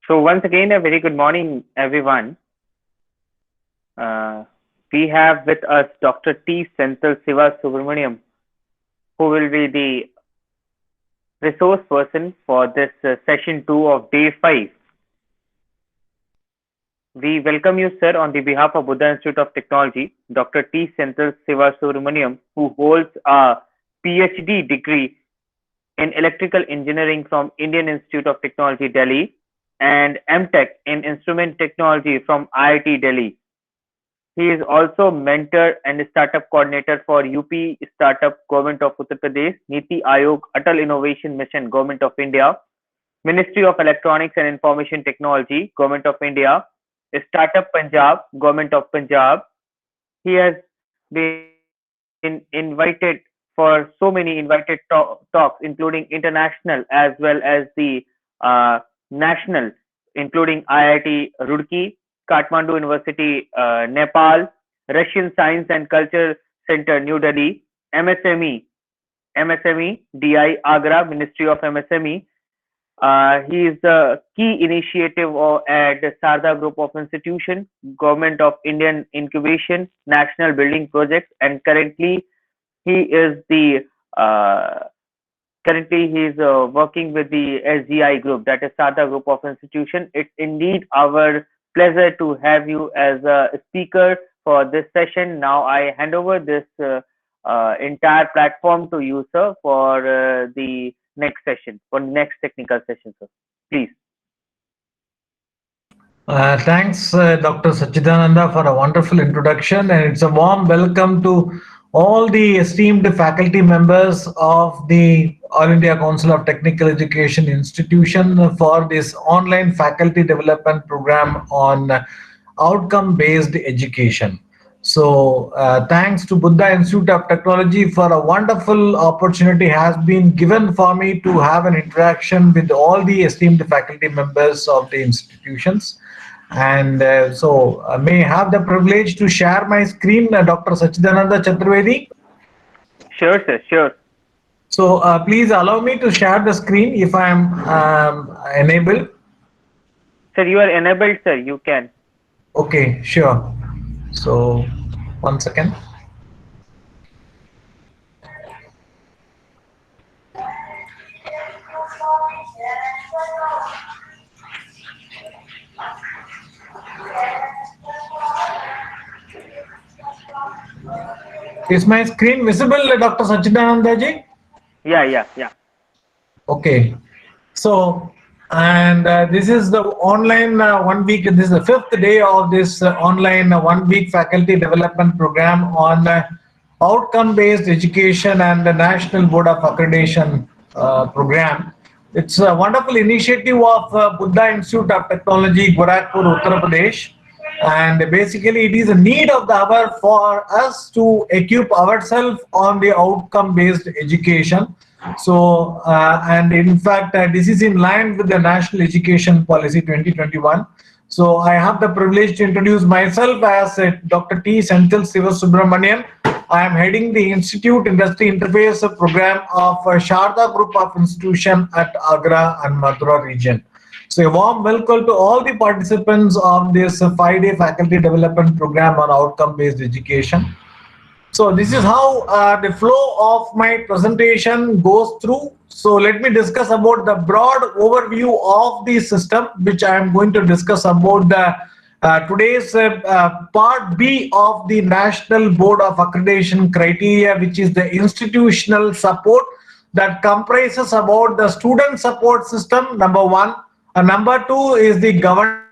So once again, a very good morning, everyone. Uh, we have with us Dr. T. Senthil Siva Subramaniam, who will be the resource person for this session 2 of day 5. We welcome you, sir, on the behalf of Buddha Institute of Technology, Dr. T. Senthil Siva Subramaniam, who holds a PhD degree in electrical engineering from Indian Institute of Technology, Delhi, and MTech in instrument technology from IIT Delhi. He is also mentor and startup coordinator for UP Startup Government of Uttar Pradesh, Niti Aayog, Atal Innovation Mission, Government of India, Ministry of Electronics and Information Technology, Government of India, Startup Punjab, Government of Punjab. He has been invited for so many invited talks, including international as well as the uh, national, including IIT Roorkee, Kathmandu University, Nepal, Russian Science and Culture Center, New Delhi, MSME, DI, Agra, Ministry of MSME. He is the key initiative at the Sarda Group of Institution, Government of Indian Incubation, National Building Projects, and he is the uh, currently he is working with the SGI Group, that is Sarda Group of Institution. It's indeed our pleasure to have you as a speaker for this session. Now I hand over this entire platform to you, sir, for the next session, for next technical session, sir. Please. Thanks, Dr. Sachidananda, for a wonderful introduction, and it's a warm welcome to all the esteemed faculty members of the All India Council of Technical Education Institution for this online faculty development program on outcome-based education. So, thanks to Buddha Institute of Technology for a wonderful opportunity has been given for me to have an interaction with all the esteemed faculty members of the institutions. And may I have the privilege to share my screen, Dr. Sachidananda Chaturvedi. Sure, sir, sure. So please allow me to share the screen if I am enabled. Sir, you are enabled, sir. You can. Okay, sure. So, one second. Is my screen visible, Dr. Sachidananda ji? Yeah. Okay. So, and this is the online 1 week. This is the 5th day of this online 1 week faculty development program on outcome-based education and the National Board of Accreditation program. It's a wonderful initiative of Buddha Institute of Technology, Gorakhpur, Uttar Pradesh. And basically, it is a need of the hour for us to equip ourselves on the outcome-based education. So, and in fact, this is in line with the National Education Policy 2021. So, I have the privilege to introduce myself as Dr. T. Senthil Siva Subramanian. I am heading the Institute Industry Interface Program of Sharda Group of Institution at Agra and Mathura region. So a warm welcome to all the participants of this 5-day faculty development program on outcome-based education. So this is how the flow of my presentation goes through. So let me discuss about the broad overview of the system, which I am going to discuss about the today's part B of the National Board of Accreditation criteria, which is the institutional support that comprises about the student support system, number one. Number two is the governance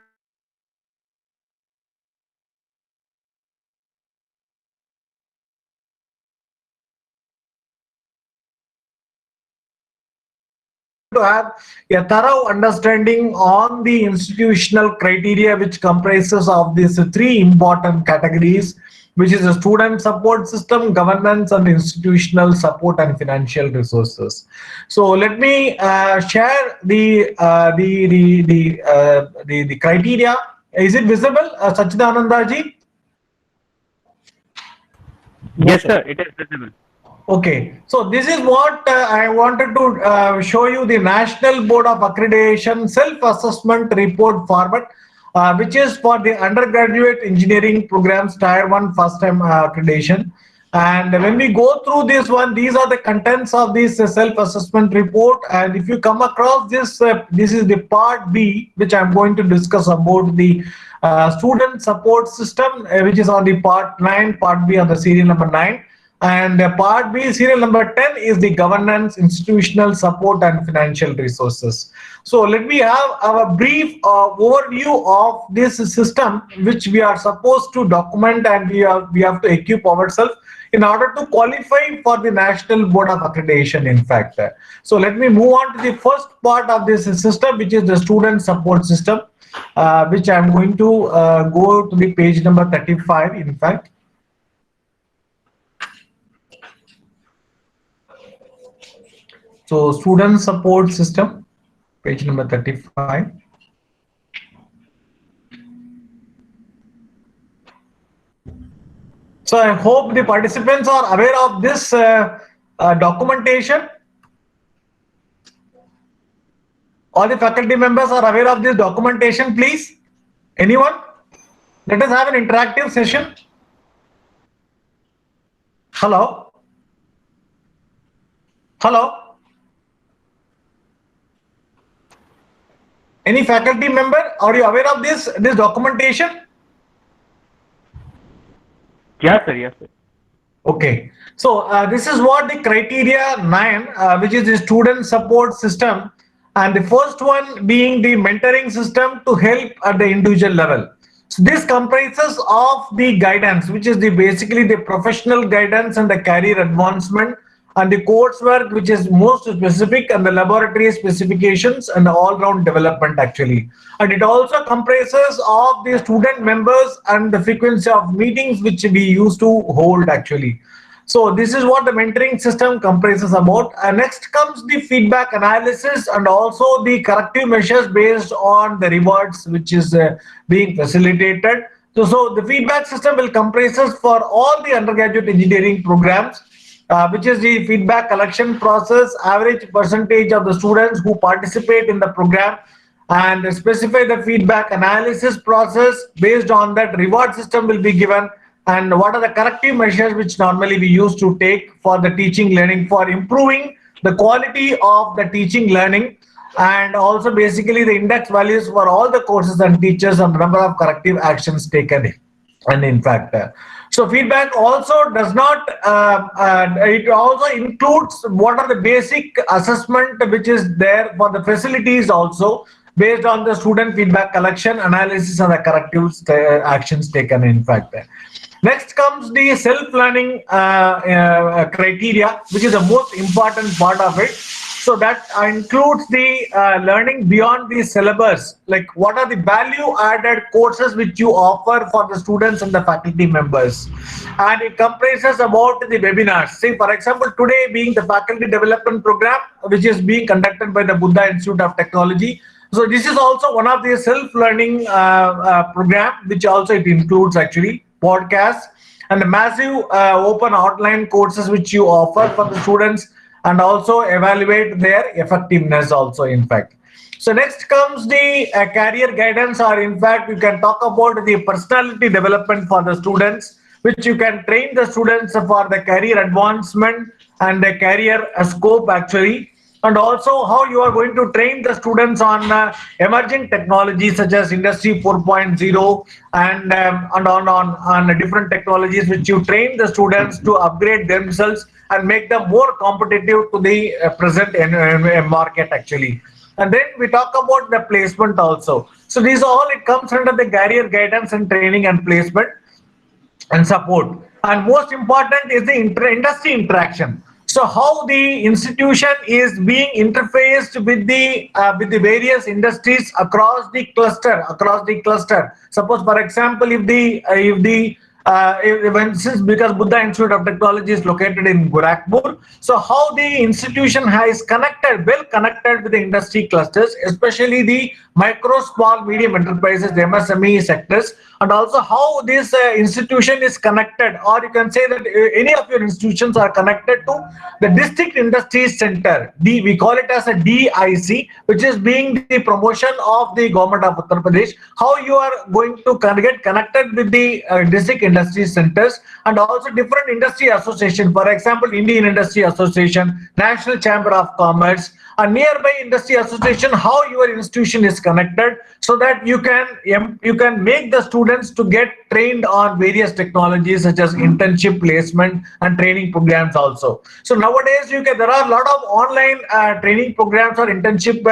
to have a thorough understanding on the institutional criteria, which comprises of these three important categories, which is the student support system, governance, and institutional support and financial resources. So let me share the criteria. Is it visible, Sachidananda ji? Yes, sir. It is visible. Okay, so this is what I wanted to show you, the National Board of Accreditation Self-Assessment Report Format, which is for the undergraduate engineering programs Tier 1 first time accreditation. And when we go through this one, these are the contents of this self-assessment report. And if you come across this, this is the part B, which I'm going to discuss about the student support system, which is on the part 9, part B on the serial number 9. And part B, serial number 10, is the governance, institutional support, and financial resources. So let me have a brief overview of this system, which we are supposed to document, and we have to equip ourselves in order to qualify for the National Board of Accreditation, in fact. So let me move on to the first part of this system, which is the student support system, which I'm going to go to the page number 35, in fact. So student support system, page number 35. So I hope the participants are aware of this documentation. All the faculty members are aware of this documentation, please. Anyone? Let us have an interactive session. Hello? Hello? Any faculty member, are you aware of this documentation? Yes, sir. Yes, sir. Okay. So this is what the criteria 9, which is the student support system, and the first one being the mentoring system to help at the individual level. So this comprises of the guidance, which is the basically the professional guidance and the career advancement, and the coursework, which is most specific, and the laboratory specifications, and the all-round development actually. And it also comprises of the student members and the frequency of meetings which we used to hold actually. So this is what the mentoring system comprises about. Next comes the feedback analysis and also the corrective measures based on the rewards which is being facilitated. So the feedback system will comprises for all the undergraduate engineering programs, which is the feedback collection process, average percentage of the students who participate in the program, and specify the feedback analysis process. Based on that, reward system will be given, and what are the corrective measures which normally we used to take for the teaching learning for improving the quality of the teaching learning, and also basically the index values for all the courses and teachers and the number of corrective actions taken. And in fact, so feedback also does not, it also includes what are the basic assessment which is there for the facilities also, based on the student feedback collection, analysis, and the corrective actions taken, in fact. Next comes the self-learning criteria, which is the most important part of it. So that includes the learning beyond the syllabus, like what are the value-added courses which you offer for the students and the faculty members. And it comprises about the webinars. Say, for example, today being the faculty development program, which is being conducted by the Buddha Institute of Technology. So this is also one of the self-learning program, which also it includes actually podcasts and the massive open online courses which you offer for the students, and also evaluate their effectiveness also, in fact. So next comes the career guidance, or in fact you can talk about the personality development for the students, which you can train the students for the career advancement and the career scope actually, and also how you are going to train the students on emerging technologies such as Industry 4.0 and on different technologies which you train the students to upgrade themselves and make them more competitive to the present market actually. And then we talk about the placement also. So these all, it comes under the career guidance and training and placement and support. And most important is the industry interaction. So how the institution is being interfaced with the various industries across the cluster. Suppose, for example, if the Since because Buddha Institute of Technology is located in Gorakhpur, so how the institution has connected, well connected with the industry clusters, especially the micro, small, medium enterprises, the MSME sectors, and also how this institution is connected, or you can say that any of your institutions are connected to the district industry center. We call it as a DIC, which is being the promotion of the government of Uttar Pradesh. How you are going to get connected with the district industry centers and also different industry association. For example, Indian Industry Association, National Chamber of Commerce, a nearby industry association, how your institution is connected, so that you can make the students to get trained on various technologies such as internship, placement, and training programs also. So nowadays there are a lot of online training programs or internship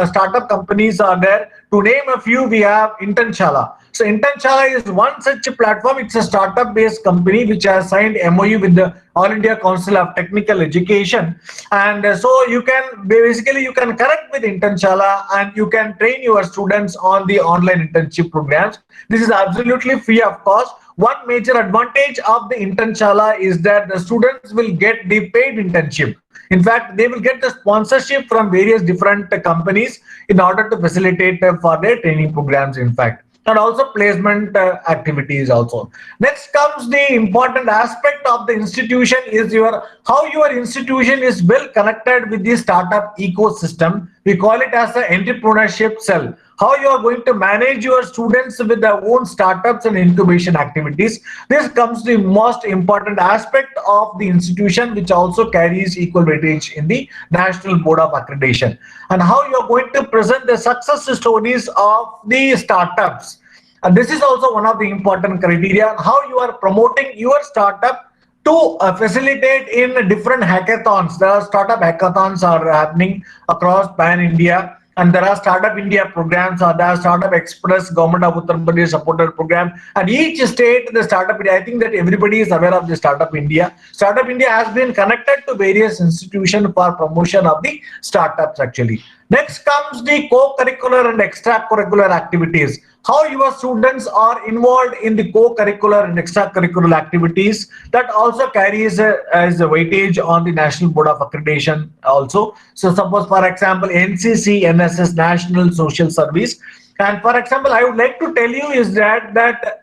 startup companies are there. To name a few, we have Internshala. So Internshala is one such platform. It's a startup-based company which has signed MOU with the All India Council of Technical Education, and so you can connect with Internshala and you can train your students on the online internship programs. This is absolutely free of cost. One major advantage of the Internshala is that the students will get the paid internship. In fact, they will get the sponsorship from various different companies in order to facilitate for their training programs, in fact, and also placement activities also. Next comes the important aspect of the institution is how your institution is well connected with the startup ecosystem. We call it as an entrepreneurship cell. How you are going to manage your students with their own startups and incubation activities. This comes the most important aspect of the institution, which also carries equal weightage in the National Board of Accreditation. And how you are going to present the success stories of the startups. And this is also one of the important criteria, how you are promoting your startup to facilitate in different hackathons. There are startup hackathons are happening across pan India, and there are Startup India programs, or there are Startup Express, Government of Uttar Pradesh supported program, and each state the Startup India. I think that everybody is aware of the Startup India. Startup India has been connected to various institutions for promotion of the startups actually. Next comes the co-curricular and extracurricular activities. How your students are involved in the co-curricular and extracurricular activities, that also carries as a weightage on the National Board of Accreditation also. So suppose for example NCC, NSS, National Social Service. And for example, I would like to tell you is that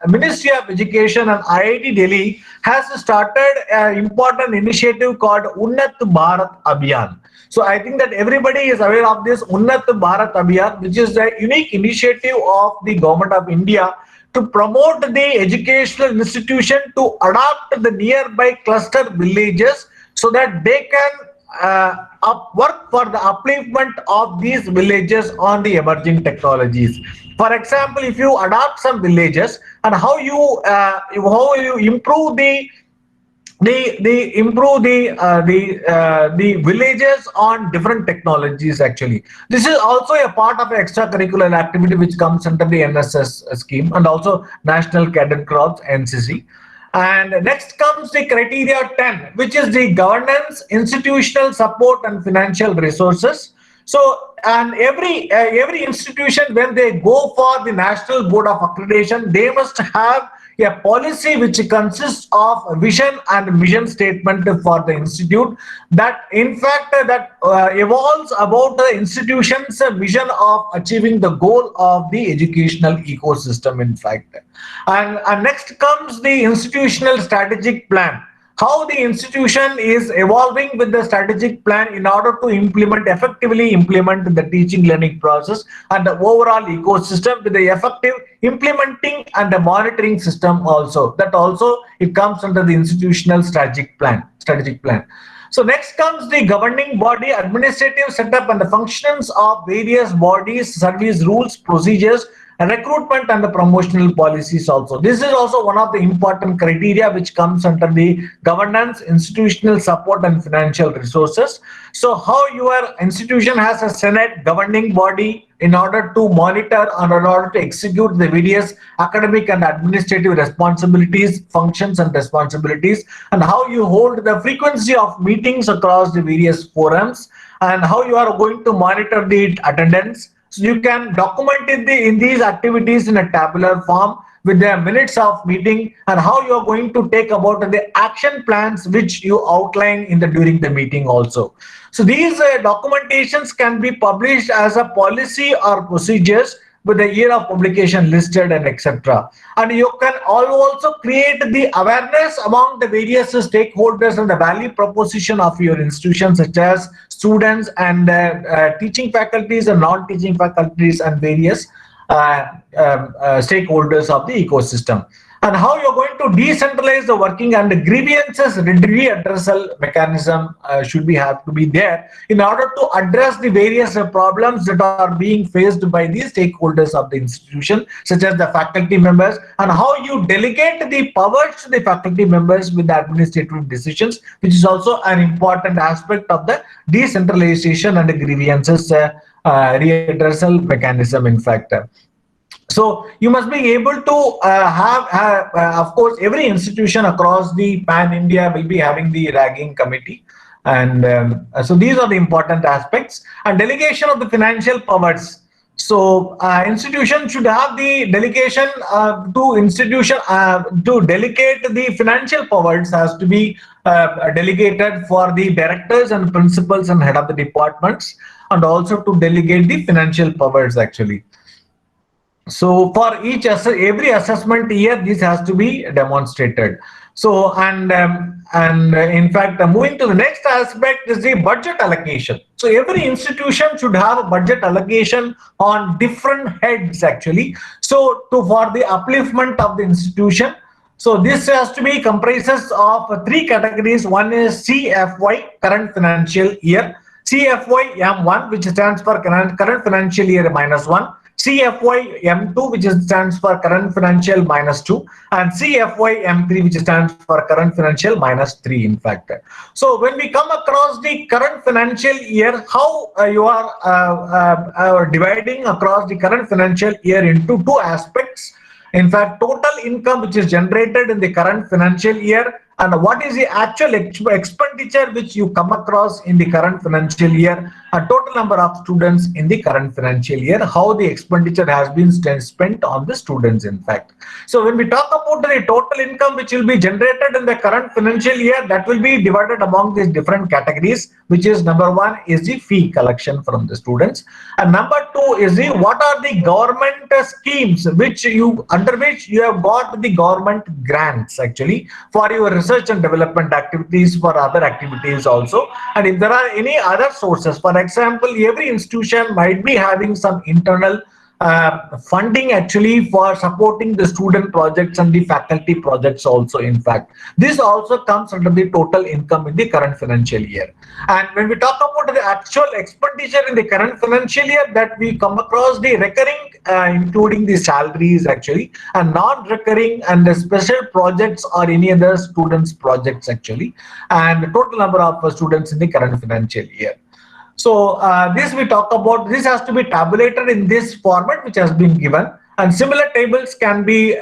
Ministry of Education and IIT Delhi has started an important initiative called Unnat Bharat Abhiyan. So I think that everybody is aware of this Unnat Bharat Abhiyan, which is a unique initiative of the Government of India to promote the educational institution to adopt the nearby cluster villages so that they can work for the upliftment of these villages on the emerging technologies. For example, if you adopt some villages and how you improve the villages on different technologies actually. This is also a part of an extracurricular activity which comes under the NSS scheme and also National Cadet Corps NCC. And next comes the criteria 10, which is the governance, institutional support, and financial resources. So, and every institution, when they go for the National Board of Accreditation, they must have a policy which consists of a vision and mission statement for the institute that in fact evolves about the institution's vision of achieving the goal of the educational ecosystem, in fact. And next comes the institutional strategic plan. How the institution is evolving with the strategic plan in order to effectively implement the teaching learning process and the overall ecosystem with the effective implementing and the monitoring system also. That also it comes under the institutional strategic plan. So next comes the governing body, administrative setup and the functions of various bodies, service rules, procedures, recruitment and the promotional policies also. This is also one of the important criteria which comes under the governance, institutional support and financial resources. So how your institution has a Senate governing body in order to monitor and in order to execute the various academic and administrative responsibilities, functions and responsibilities, and how you hold the frequency of meetings across the various forums, and how you are going to monitor the attendance, So you can document in these activities in a tabular form with the minutes of meeting and how you are going to take about the action plans which you outline in the during the meeting also. So these documentations can be published as a policy or procedures with the year of publication listed and etc. And you can also create the awareness among the various stakeholders and the value proposition of your institution, such as students and teaching faculties and non-teaching faculties and various stakeholders of the ecosystem, and how you're going to decentralize the working and the grievances readdressal mechanism should be have to be there in order to address the various problems that are being faced by the stakeholders of the institution, such as the faculty members, and how you delegate the powers to the faculty members with the administrative decisions, which is also an important aspect of the decentralization and the grievances readdressal mechanism, in fact. So you must be able to of course, every institution across the pan India will be having the ragging committee. And so these are the important aspects. And delegation of the financial powers. So institution should have the delegation to institution to delegate the financial powers has to be delegated for the directors and principals and head of the departments, and also to delegate the financial powers actually. So for every assessment year, this has to be demonstrated. So and in fact, moving to the next aspect is the budget allocation. So every institution should have a budget allocation on different heads actually. So for the upliftment of the institution. So this has to be comprises of three categories. One is CFY, current financial year. CFY M1, which stands for current financial year -1. CFY M2, which stands for current financial -2, and CFY M3, which stands for current financial -3, in fact. So when we come across the current financial year, how you are dividing across the current financial year into two aspects. In fact, total income which is generated in the current financial year, and what is the actual expenditure which you come across in the current financial year, a total number of students in the current financial year, how the expenditure has been spent on the students, in fact. So when we talk about the total income which will be generated in the current financial year, that will be divided among these different categories, which is number one is the fee collection from the students, and number two is the what are the government schemes under which you have got the government grants actually for your research and development activities, for other activities also. And if there are any other sources, for example, every institution might be having some internal funding actually for supporting the student projects and the faculty projects also, in fact. This also comes under the total income in the current financial year. And when we talk about the actual expenditure in the current financial year, that we come across the recurring, including the salaries actually, and non-recurring and the special projects or any other students projects actually, and the total number of students in the current financial year. So this we talk about, this has to be tabulated in this format which has been given, and similar tables can be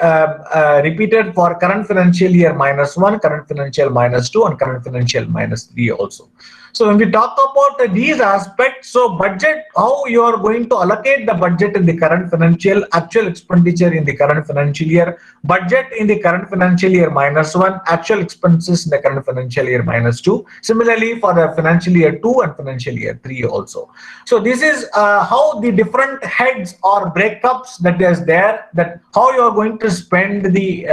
repeated for current financial year -1, current financial -2, and current financial -3 also. So when we talk about these aspects, so budget, how you are going to allocate the budget in the current financial, actual expenditure in the current financial year, budget in the current financial year -1, actual expenses in the current financial year -2. Similarly for the financial year 2 and financial year 3 also. So this is how the different heads or breakups that is there, that how you are going to spend the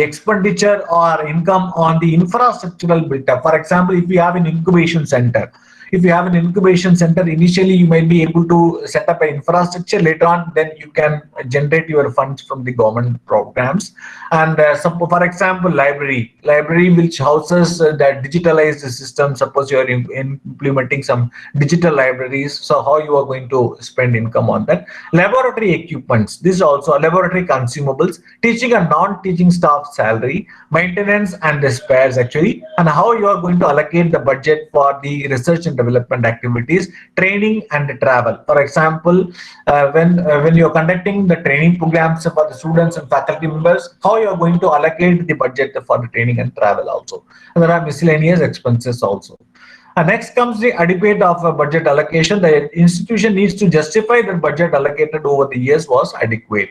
expenditure or income on the infrastructural build-up. For example, if you have an incubation center, initially you might be able to set up an infrastructure. Later on, then you can generate your funds from the government programs. And for example, library which houses that digitalized system. Suppose you are implementing some digital libraries, so how you are going to spend income on that. Laboratory equipments, this is also laboratory consumables, teaching and non-teaching staff salary, maintenance and the spares actually, and how you are going to allocate the budget for the research and development activities, training and travel. For example, when you are conducting the training programs for the students and faculty members, how you are going to allocate the budget for the training and travel also. And there are miscellaneous expenses also. Next comes the adequate of budget allocation. The institution needs to justify that budget allocated over the years was adequate.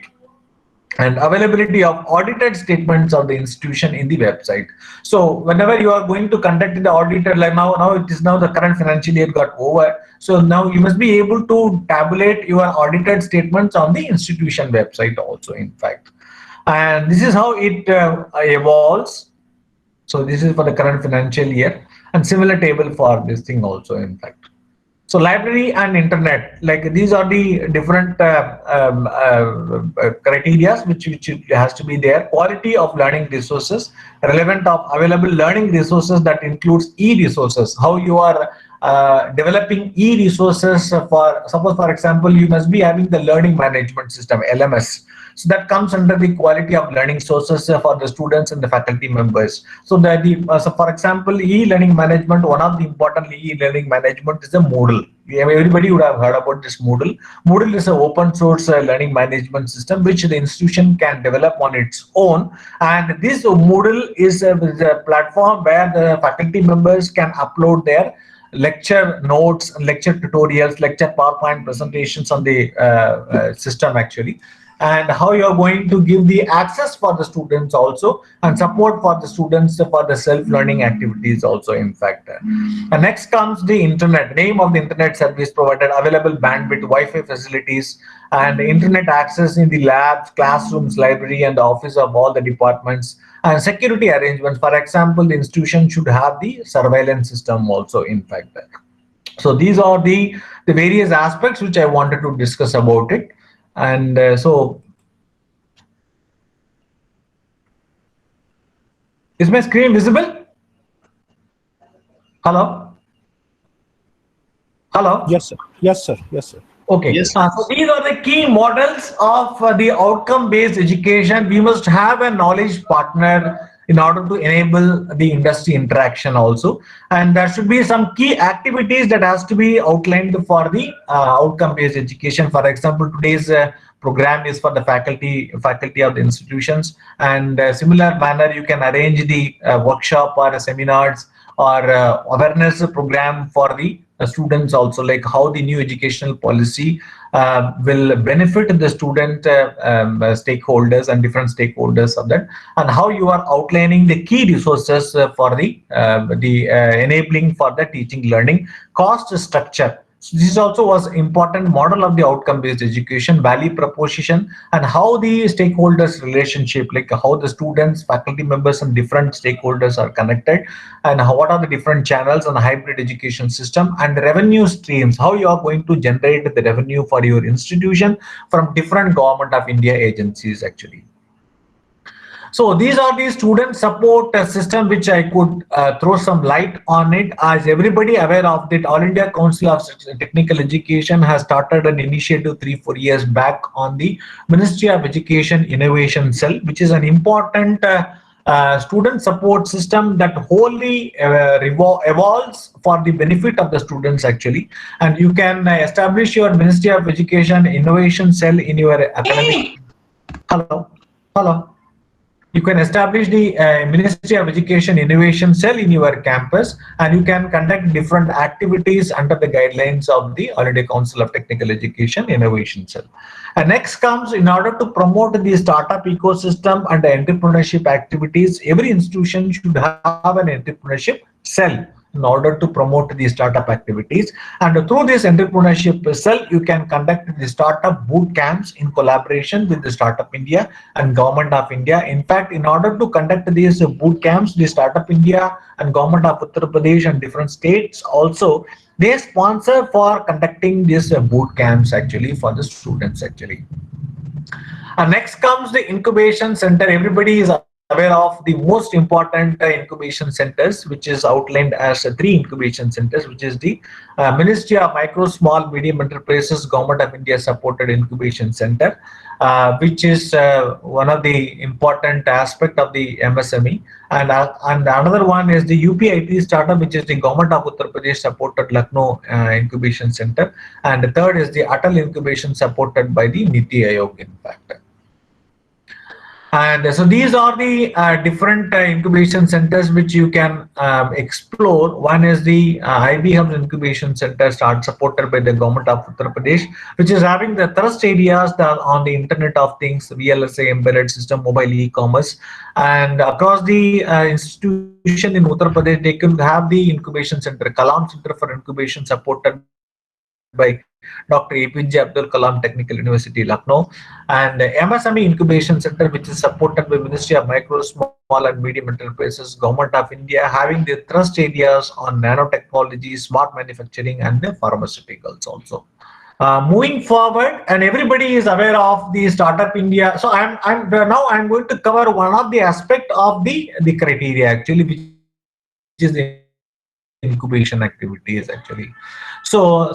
And availability of audited statements of the institution in the website. So whenever you are going to conduct the audited, like now it is now the current financial year got over. So now you must be able to tabulate your audited statements on the institution website also, in fact. And this is how it evolves. So this is for the current financial year, and similar table for this thing also, in fact. So library and internet, like these are the different criteria which has to be there. Quality of learning resources, relevant of available learning resources, that includes e-resources. How you are developing e-resources for, suppose for example, you must be having the learning management system, LMS. So that comes under the quality of learning sources for the students and the faculty members. So so for example, e-learning management, one of the important e-learning management is the Moodle. Everybody would have heard about this Moodle. Moodle is an open source learning management system which the institution can develop on its own. And this Moodle is a platform where the faculty members can upload their lecture notes, lecture tutorials, lecture PowerPoint presentations on the system actually. And how you are going to give the access for the students also, and support for the students for the self-learning activities also, in fact. And next comes the internet, name of the internet service provided, available bandwidth, Wi-Fi facilities, and internet access in the labs, classrooms, library, and the office of all the departments, and security arrangements. For example, the institution should have the surveillance system also, in fact. So these are the various aspects which I wanted to discuss about it. And so, is my screen visible? Hello? Hello? Yes, sir. Yes, sir. Yes, sir. Okay. Yes. So these are the key models of the outcome-based education. We must have a knowledge partner in order to enable the industry interaction also. And there should be some key activities that has to be outlined for the outcome-based education. For example, today's program is for the faculty of the institutions, and similar manner you can arrange the workshop or seminars or awareness program for the students also, like how the new educational policy will benefit the student stakeholders and different stakeholders of that, and how you are outlining the key resources for the enabling for the teaching learning, cost structure. So this also was important model of the outcome-based education, value proposition, and how the stakeholders relationship, like how the students, faculty members, and different stakeholders are connected, and what are the different channels on the hybrid education system, and revenue streams, how you are going to generate the revenue for your institution from different Government of India agencies actually. So these are the student support system which I could throw some light on it. As everybody aware of that, All India Council of Technical Education has started an initiative 3-4 years back on the Ministry of Education Innovation Cell, which is an important student support system that wholly evolves for the benefit of the students actually. And you can establish your Ministry of Education Innovation Cell in your academic. Hello. You can establish the Ministry of Education Innovation Cell in your campus, and you can conduct different activities under the guidelines of the All India Council of Technical Education Innovation Cell. And next comes, in order to promote the startup ecosystem and the entrepreneurship activities, every institution should have an entrepreneurship cell in order to promote the startup activities. And through this entrepreneurship cell, you can conduct the startup boot camps in collaboration with the Startup India and Government of India. In fact, in order to conduct these boot camps, the Startup India and Government of Uttar Pradesh and different states also, they sponsor for conducting these boot camps actually for the students actually. And next comes the incubation center. Everybody is aware of the most important incubation centers, which is outlined as 3 incubation centers, which is the Ministry of Micro, Small, Medium Enterprises, Government of India supported incubation center, which is one of the important aspect of the MSME. And another one is the UPIT startup, which is the Government of Uttar Pradesh supported Lucknow incubation center. And the third is the Atal incubation supported by the Niti Aayog, in fact. And so these are the different incubation centers which you can explore. One is the IB Hubs Incubation Center, supported by the government of Uttar Pradesh, which is having the thrust areas that on the Internet of Things, VLSI, embedded system, mobile e-commerce, and across the institution in Uttar Pradesh, they could have the incubation center, Kalam Center for Incubation, supported by Dr. APJ Abdul Kalam Technical University, Lucknow, and MSME Incubation Center, which is supported by Ministry of Micro, Small and Medium Enterprises, Government of India, having the thrust areas on nanotechnology, smart manufacturing, and the pharmaceuticals also. Moving forward, and everybody is aware of the Startup India. So now I'm going to cover one of the aspect of the criteria actually, which is the incubation activities actually. So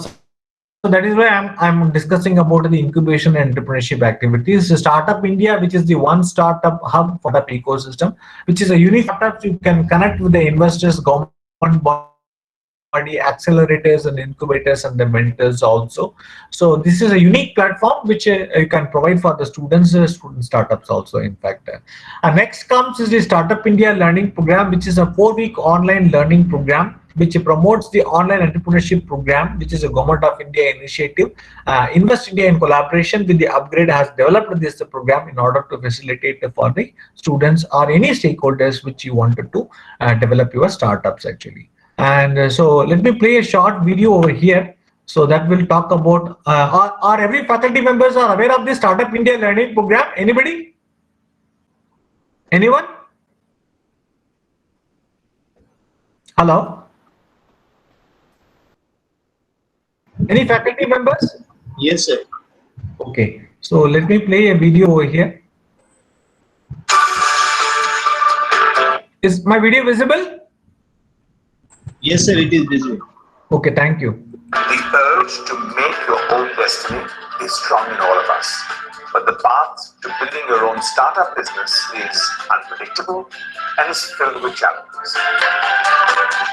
that is why I'm discussing about the incubation and entrepreneurship activities. So Startup India, which is the one startup hub for the startup ecosystem, which is a unique startups you can connect with the investors, government body, accelerators and incubators and the mentors also. So this is a unique platform which you can provide for the student startups also, in fact. Next comes is the Startup India Learning Program, which is a 4-week online learning program which promotes the online entrepreneurship program, which is a Government of India initiative. Invest India, in collaboration with the Upgrade, has developed this program in order to facilitate for the students or any stakeholders which you wanted to develop your startups actually. And so let me play a short video over here. So that will talk about, are every faculty members are aware of the Startup India Learning Program? Anybody? Anyone? Hello? Any faculty members? Yes, sir. Okay, so let me play a video over here. Is my video visible? Yes, sir, it is visible. Okay, thank you. The urge to make your own destiny is strong in all of us. But the path to building your own startup business is unpredictable and is filled with challenges.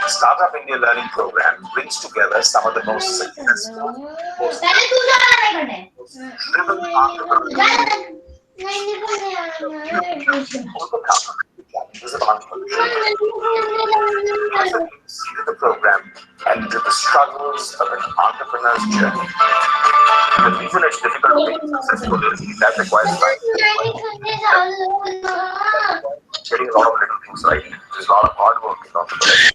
The Startup India Learning Program brings together some of the most successful, most driven entrepreneurs overcome the challenges of entrepreneurship. Into the program and into the struggles of an entrepreneur's journey. The reason it's difficult to make successful is that requires time. Getting a lot of little things right. There's a lot of hard work in entrepreneurship.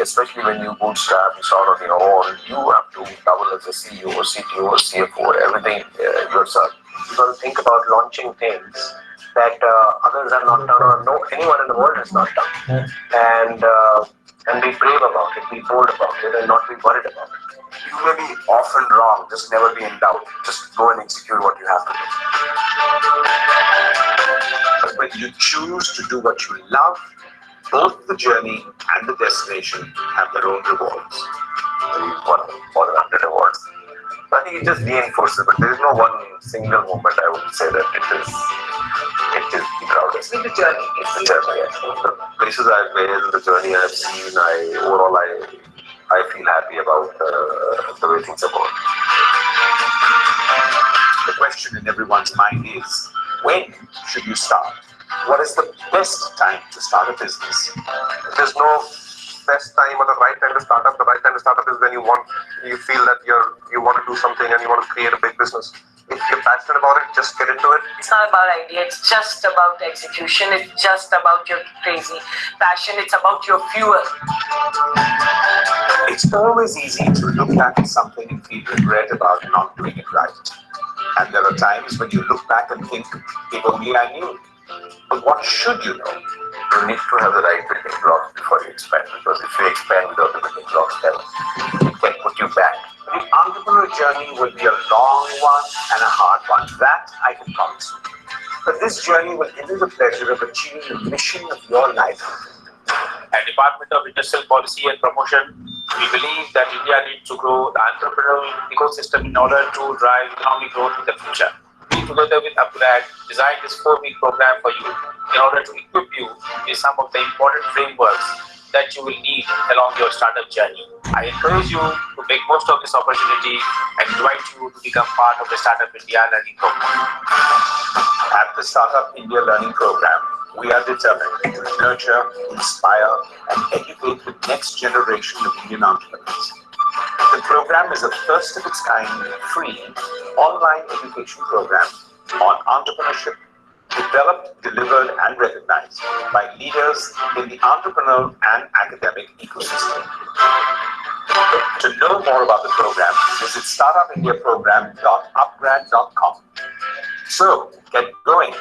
Especially when you bootstrap, you start on your own, you have to double as a CEO or CTO or CFO, everything yourself. You got to think about launching things that others have not done or anyone in the world has not done. And be brave about it, be bold about it, and not be worried about it. You may be often wrong, just never be in doubt. Just go and execute what you have to do. But when you choose to do what you love, both the journey and the destination have their own rewards. We've won more than 100 awards. So I think it just reinforces, but there is no one single moment I would say that it is the proudest. It's the journey. It's the journey. Yes. The places I've been, the journey I've seen, I feel happy about the way things are going. The question in everyone's mind is, when should you start? What is the best time to start a business? There's no best time or the right time to start up. The right time to start up is when you feel that you want to do something and you want to create a big business. If you're passionate about it, just get into it. It's not about idea, it's just about execution. It's just about your crazy passion. It's about your fuel. It's always easy to look back at something and feel regret about not doing it right. And there are times when you look back and think, if only I knew. But what should you know? You need to have the right building blocks before you expand, because if you expand without the building blocks, then it can put you back. The entrepreneur journey will be a long one and a hard one. That I can promise you. But this journey will give you the pleasure of achieving the mission of your life. At Department of Industrial Policy and Promotion, we believe that India needs to grow the entrepreneurial ecosystem in order to drive economic growth in the future. We, together with Upgrad, designed this 4-week program for you in order to equip you with some of the important frameworks that you will need along your startup journey. I encourage you to make most of this opportunity and invite you to become part of the Startup India Learning Program. At the Startup India Learning Program, we are determined to nurture, inspire, and educate the next generation of Indian entrepreneurs. The program is a first of its kind, free, online education program on entrepreneurship, developed, delivered, and recognized by leaders in the entrepreneurial and academic ecosystem. To know more about the program, visit startupindiaprogram.upgrad.com. So, get going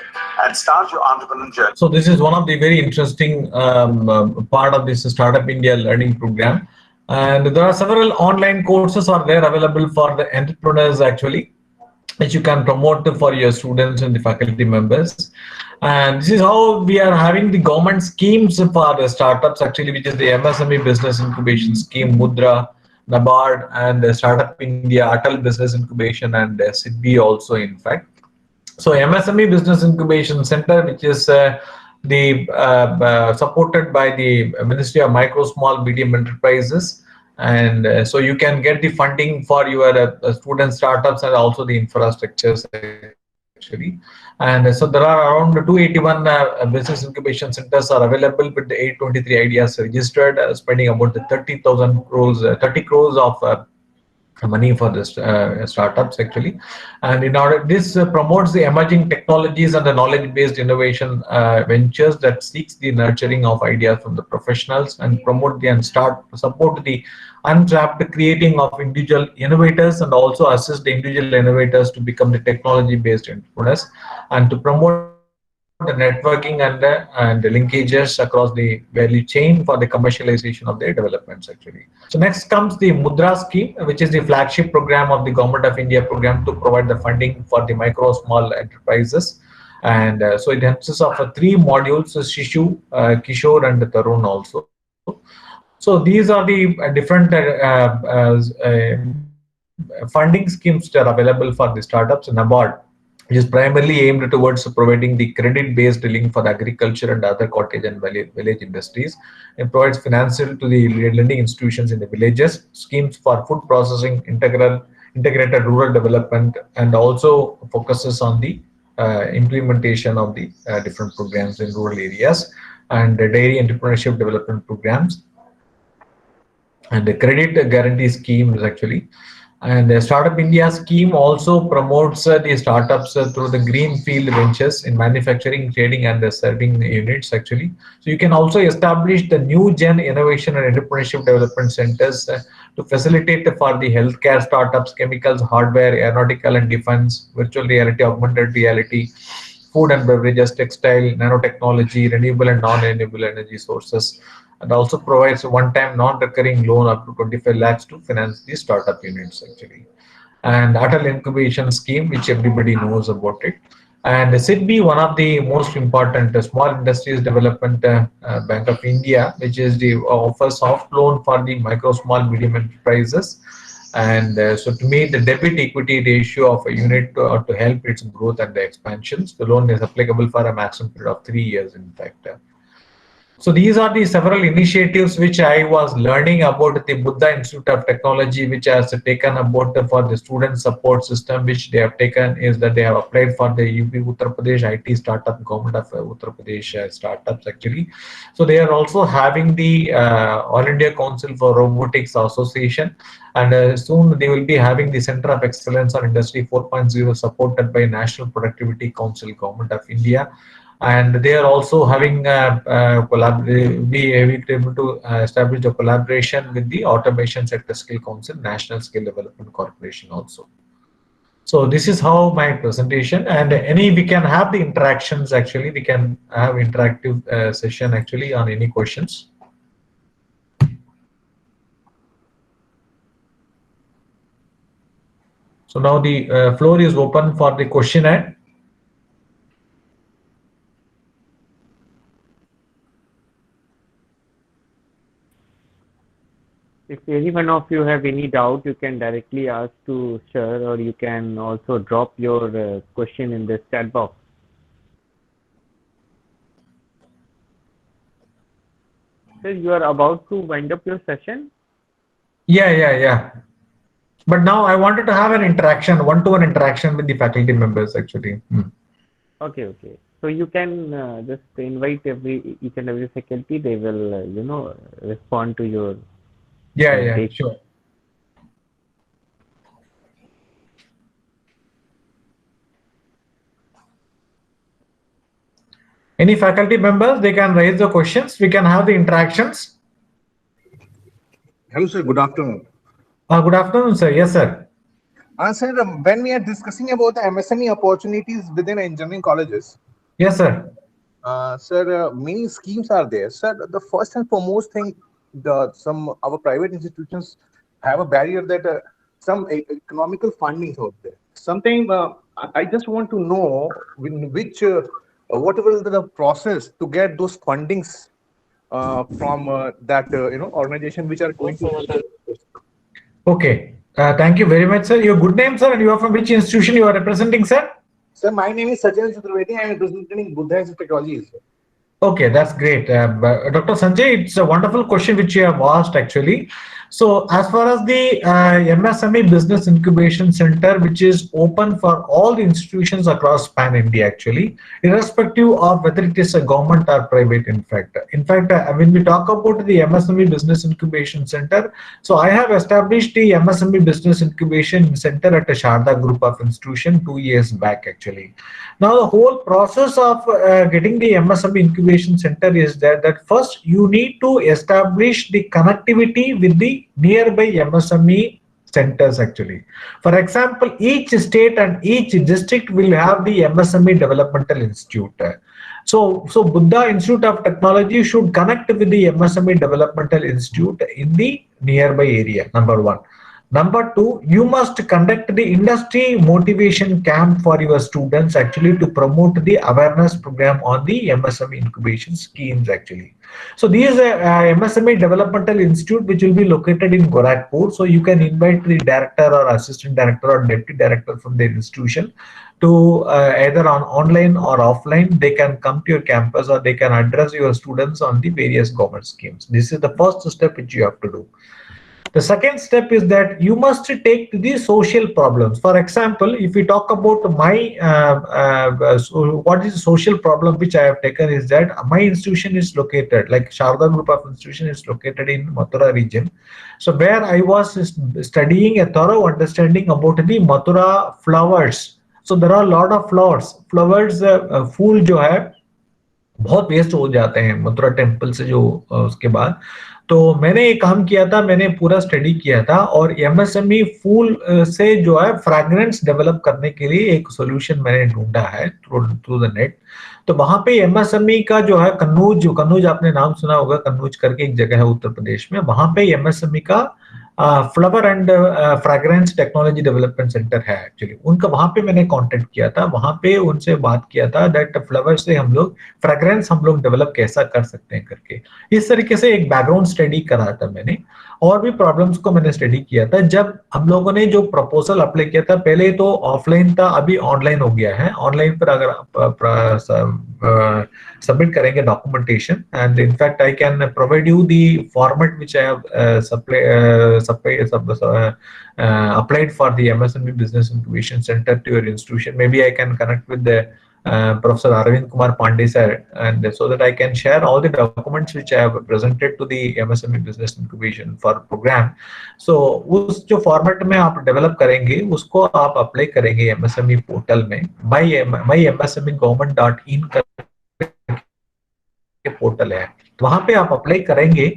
and start your entrepreneurial journey. So this is one of the very interesting part of this Startup India learning program. And there are several online courses are there available for the entrepreneurs actually, which you can promote for your students and the faculty members. And this is how we are having the government schemes for the startups actually, which is the MSME Business Incubation Scheme, Mudra, NABARD, and Startup India, Atal Business Incubation, and SIDBI also, in fact. So MSME Business Incubation Center, which is supported by the Ministry of Micro, Small, Medium Enterprises, and so you can get the funding for your student startups and also the infrastructures actually. And so there are around 281 business incubation centers are available with the 823 ideas registered, spending about the 30 crores of money for this startups actually. And in order this promotes the emerging technologies and the knowledge-based innovation ventures that seeks the nurturing of ideas from the professionals and promote the and support the untapped creating of individual innovators and also assist the individual innovators to become the technology-based entrepreneurs and to promote the networking and the linkages across the value chain for the commercialization of their developments actually. So next comes the Mudra scheme, which is the flagship program of the Government of India program to provide the funding for the micro small enterprises. And so it consists of 3 modules: Shishu, Kishore, and Tarun also. So these are the different funding schemes that are available for the startups. NABARD, which is primarily aimed towards providing the credit-based link for the agriculture and other cottage and village industries. It provides financial to the lending institutions in the villages, schemes for food processing, integrated rural development, and also focuses on the implementation of the different programs in rural areas and the dairy entrepreneurship development programs and the credit guarantee schemes actually. And the Startup India scheme also promotes the startups through the greenfield ventures in manufacturing, trading, and the serving units actually. So you can also establish the new gen innovation and entrepreneurship development centers to facilitate for the healthcare startups, chemicals, hardware, aeronautical and defense, virtual reality, augmented reality, food and beverages, textile, nanotechnology, renewable and non-renewable energy sources, and also provides a one-time non-recurring loan up to 25 lakhs to finance the startup units actually. And Atal Incubation Scheme, which everybody knows about it. And SIDBI, one of the most important Small Industries Development Bank of India, which is the offers soft loan for the micro, small, medium enterprises. And so to meet the debt equity ratio of a unit to help its growth and the expansions, the loan is applicable for a maximum period of 3 years, in fact. So these are the several initiatives which I was learning about the Buddha Institute of Technology, which has taken about for the student support system, which they have taken is that they have applied for the UP Uttar Pradesh IT startup, Government of Uttar Pradesh startups actually. So they are also having the All India Council for Robotics Association, and soon they will be having the Center of Excellence on Industry 4.0 supported by National Productivity Council, Government of India. And they are also having be able to establish a collaboration with the Automation Sector Skill Council, National Skill Development Corporation also. So this is how my presentation, and we can have the interactions actually. We can have interactive session actually on any questions. So now the floor is open for the questionnaire. If any one of you have any doubt, you can directly ask to Sir, or you can also drop your question in the chat box. Sir, you are about to wind up your session? Yeah. But now I wanted to have an interaction, one-to-one interaction with the faculty members actually. Okay. So you can just invite each and every faculty. They will, respond to your Yeah, take. sure. Any faculty members, they can raise the questions. We can have the interactions. Hello, sir. Good afternoon. Good afternoon, sir. Yes, sir. Sir, when we are discussing about the MSME opportunities within engineering colleges, Yes, sir. sir, many schemes are there. Sir, the first and foremost thing, our private institutions have a barrier that some economical funding out there. Sometimes I just want to know what will the process to get those fundings from that organization which are going to. Okay. Thank you very much, sir. Your good name, sir, and you are from which institution you are representing, sir? Sir, my name is Sachin Chaturvedi. I am representing Buddha Institute of Technology. Okay, that's great. Dr. Sanjay, it's a wonderful question which you have asked actually. So as far as the MSME Business Incubation Center, which is open for all the institutions across Pan India actually, irrespective of whether it is a government or private in fact. When we talk about the MSME Business Incubation Center, so I have established the MSME Business Incubation Center at a Sharda Group of Institution 2 years back actually. Now the whole process of getting the MSME Incubation Center is that first you need to establish the connectivity with the nearby MSME centers actually. For example, each state and each district will have the MSME Developmental Institute. So Buddha Institute of Technology should connect with the MSME Developmental Institute in the nearby area, number one. Number two, you must conduct the industry motivation camp for your students actually to promote the awareness program on the MSME incubation schemes actually. So these MSME Developmental Institute which will be located in Gorakhpur. So you can invite the director or assistant director or deputy director from the institution to either on online or offline. They can come to your campus or they can address your students on the various government schemes. This is the first step which you have to do. The second step is that you must take the social problems. For example, if we talk about my, what is the social problem which I have taken is that my institution is located, like Sharda Group of Institution is located in Mathura region. So where I was studying a thorough understanding about the Mathura flowers. So there are a lot of flowers. Flowers, फूल जो है बहुत waste हो जाते हैं Mathura temple से जो उसके बाद तो मैंने एक काम किया था मैंने पूरा स्टडी किया था और एमएसएमई फूल से जो है फ्रैग्रेंस डेवलप करने के लिए एक सॉल्यूशन मैंने ढूंढा है थ्रू द नेट तो वहां पे एमएसएमई का जो है कन्नौज आपने नाम सुना होगा कन्नौज करके एक जगह है उत्तर प्रदेश में वहां पे एमएसएमई का flower and fragrance technology development centre है एक्चुअली उनका वहां पे मैंने कांटेक्ट किया था वहां पे उनसे बात किया था दैट फ्लावर से हम लोग फ्रैग्रेंस हम लोग डेवलप कैसा कर सकते हैं करके इस तरीके से एक बैकग्राउंड स्टडी करा था मैंने और भी प्रॉब्लम्स को मैंने स्टडी किया था जब हम लोगों ने जो प्रपोजल अप्लाई किया था पहले तो ऑफलाइन था अभी ऑनलाइन हो गया है ऑनलाइन पर अगर आप सबमिट करेंगे documentation and in fact I can provide you the format which I have applied for the MSME Business Incubation Center to your institution. Maybe I can connect with the Professor Arvind Kumar Pandey sir, and so that I can share all the documents which I have presented to the MSME Business Incubation for program. So उस जो format में आप develop करेंगे उसको आप apply करेंगे MSME portal में mymsmegovernment.in का पोर्टल है वहां पे आप अप्लाई करेंगे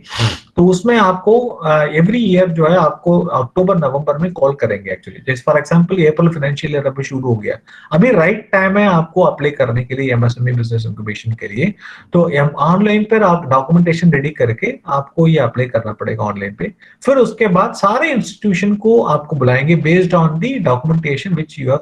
तो उसमें आपको एवरी ईयर जो है आपको अक्टूबर नवंबर में कॉल करेंगे एक्चुअली जैसे for example April financial year अभी शुरू हो गया अभी राइट टाइम है आपको अप्लाई करने के लिए एमएसएमई बिजनेस इंक्यूबेशन के लिए तो ऑनलाइन पर आप डॉक्यूमेंटेशन रेडी करके आपको ये अप्लाई करना पड़ेगा ऑनलाइन पे फिर उसके बाद सारे इंस्टीट्यूशन को आपको बुलाएंगे based on the documentation which you have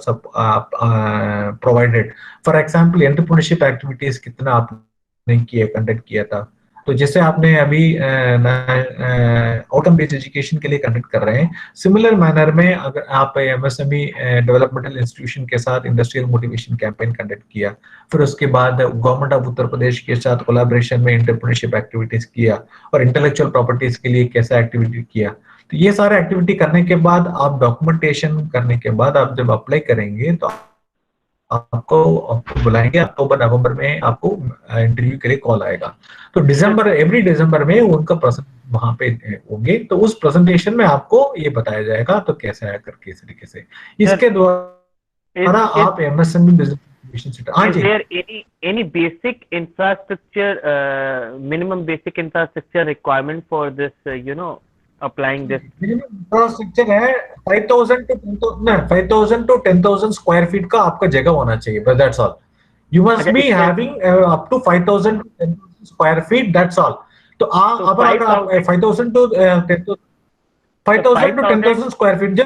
provided for example entrepreneurship activities कितना आपने किया कंडक्ट किया था तो जैसे आपने अभी आउटकम बेस्ड एजुकेशन के लिए कंडक्ट कर रहे हैं सिमिलर मैनर में अगर आप एमएसएमई डेवलपमेंटल इंस्टीट्यूशन के साथ इंडस्ट्रियल मोटिवेशन कैंपेन कंडक्ट किया फिर उसके बाद गवर्नमेंट ऑफ उत्तर प्रदेश के साथ कोलैबोरेशन में एंटरप्रेन्योरशिप एक्टिविटीज किया और इंटेलेक्चुअल प्रॉपर्टीज के लिए कैसा एक्टिविटी किया तो ये सारे एक्टिविटी करने के बाद आप डॉक्यूमेंटेशन करने के बाद आप जब अप्लाई करेंगे तो आपको बुलाएंगे। अक्टूबर नवंबर में आपको इंटरव्यू के लिए कॉल आएगा। तो दिसंबर, एवरी दिसंबर में उनका वहां पे होंगे, तो उस प्रेजेंटेशन में आपको ये बताया जाएगा तो कैसे है करके इस तरीके से। इसके द्वारा आप एमएसएमई बिजनेस इंक्यूबेशन सेंटर। हाँ जी, is there any basic infrastructure, minimum basic infrastructure requirement for this, applying this? Minimum infrastructure है 5,000 to 10,000 स्क्वायर फीट का आपका जगह होना चाहिए, बस that's all. You must be having up to 5,000 to 10,000 square feet, that's all. तो आप 5,000 to 10,000 square feet, जो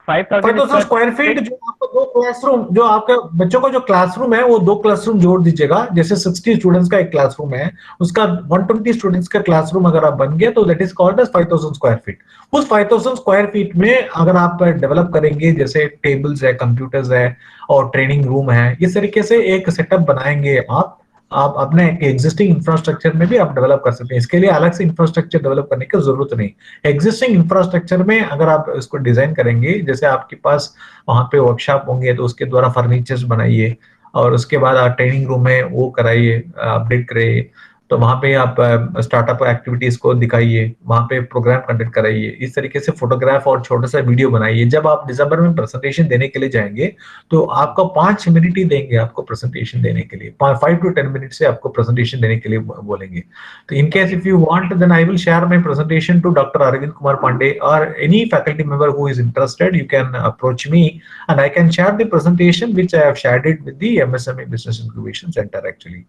5,000 स्क्वायर फीट, जो आपको 2 क्लासरूम, जो आपका बच्चों को जो क्लासरूम है वो 2 क्लासरूम जोड़ दीजिएगा। जैसे 60 स्टूडेंट्स का एक क्लासरूम है, उसका 120 स्टूडेंट्स का क्लासरूम अगर आप बन गए तो that is called as 5,000 square feet. उस 5,000 स्क्वायर फीट में अगर आप डेवलप करेंगे, जैसे टेबल्स है, कंप्यूटर्स है और ट्रेनिंग रूम है, इस तरीके से एक सेटअप बनाएंगे आप अपने एग्जिस्टिंग इंफ्रास्ट्रक्चर में भी आप डेवलप कर सकते हैं। इसके लिए अलग से इंफ्रास्ट्रक्चर डेवलप करने की जरूरत नहीं। एग्जिस्टिंग इंफ्रास्ट्रक्चर में अगर आप इसको डिजाइन करेंगे, जैसे आपके पास वहां पे वर्कशॉप होंगे तो उसके द्वारा फर्नीचर्स बनाइए और उसके बाद आप ट्रेनिंग रूम में वो कराइए, अपडेट कराइए। तो वहां पे आप स्टार्टअप एक्टिविटीज को दिखाइए, वहां पे प्रोग्राम कंडक्ट कराइए, इस तरीके से फोटोग्राफ और छोटा सा वीडियो बनाइए। जब आप दिसंबर में प्रेजेंटेशन देने के लिए जाएंगे तो आपको 5 मिनट ही देंगे आपको प्रेजेंटेशन देने के लिए, 5 to 10 मिनट से आपको प्रेजेंटेशन देने के लिए बोलेंगे। तो in case if you want, then I will share my presentation to doctor Arvind Kumar Pandey और any faculty member who is interested. You can approach me and I can share the presentation which I have shared it with the MSME Business Incubation Center actually,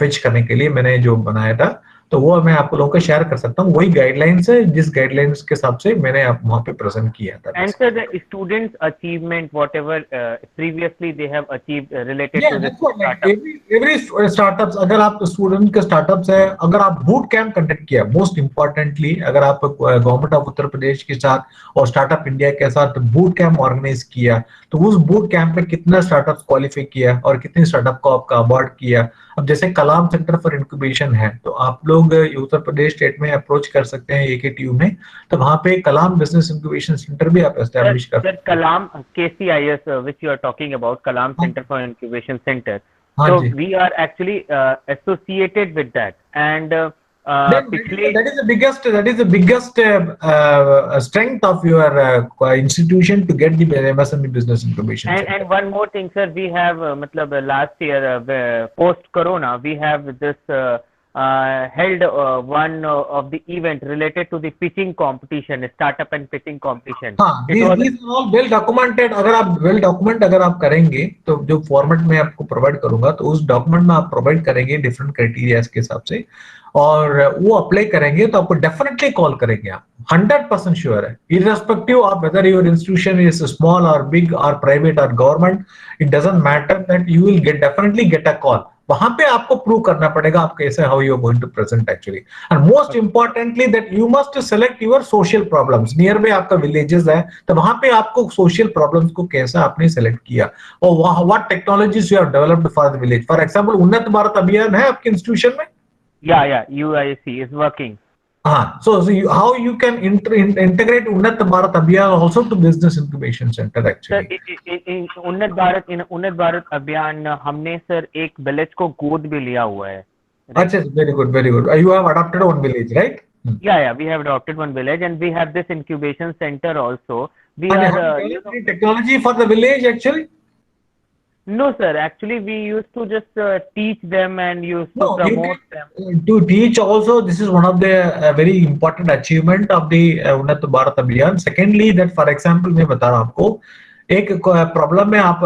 fetch करने के लिए मैंने जो बनाया था, तो वो मैं आप लोगों को शेयर कर सकता हूँ। वही गाइडलाइंस है जिस गाइडलाइंस के हिसाब से मैंने वहाँ पे प्रेजेंट किया था। And sir, the students' achievement, whatever previously they have achieved related to this startup. Every startups, अगर आप स्टूडेंट के स्टार्टअप्स है, अगर आप बूट कैंप कंडक्ट किया, मोस्ट इम्पोर्टेंटली अगर आप गवर्नमेंट ऑफ उत्तर प्रदेश के साथ और स्टार्टअप इंडिया के साथ बूट कैंप ऑर्गेनाइज किया, तो उस बूट कैंप में कितना स्टार्टअप क्वालिफाई किया और कितने स्टार्टअप को आपका अवार्ड किया। अब जैसे कलाम सेंटर फॉर इंक्यूबेशन है, तो आप लोग उत्तर प्रदेश स्टेट में अप्रोच कर सकते हैं AKTU में, तो वहां पे कलाम बिजनेस इंक्यूबेशन सेंटर भी आप एस्टैब्लिश कर सकते हैं। कलाम KCIS which you are talking about, Kalam Center for Incubation Center. So we are actually associated with that, and that is the biggest strength of your institution to get the MSME business incubation. And one more thing, sir, we have last year post Corona, we have this held one of the event related to the pitching competition, startup and pitching competition. These are all well documented. अगर आप well document अगर आप करेंगे तो जो format में आपको provide करूंगा, तो उस डॉक्यूमेंट में आप प्रोवाइड करेंगे डिफरेंट क्राइटेरिया के हिसाब से, और वो अप्लाई करेंगे तो आपको डेफिनेटली कॉल करेंगे। आप 100% श्योर है, irrespective of whether your institution is small और बिग और प्राइवेट और government, it doesn't matter, that you will definitely get a call. वहां पे आपको प्रूव करना पड़ेगा आप कैसे, how you are going to present actually, and most importantly that you must select your social problems. Near by आपका villages है तो वहां पे आपको सोशल प्रॉब्लम्स को कैसा आपने सेलेक्ट किया और what technologies you have developed for the village. For example उन्नत भारत अभियान है आपके इंस्टीट्यूशन में? Yeah, UIC is working. So how you can integrate Unnat Bharat Abhiyan also to business incubation center actually? Sir, in Unnat Bharat Abhiyan हमने sir एक village को गोद भी लिया हुआ है। अच्छा, very good, very good. You have adopted one village, right? Yeah, we have adopted one village, and we have this incubation center also. We are technology for the village actually? No, sir. Actually, we used to just teach them and used to promote them. To teach also, this is one of the very important achievement of the Unnat Bharat Abhiyan. Secondly, that for example, मैं बता रहा हूँ आपको एक problem में आप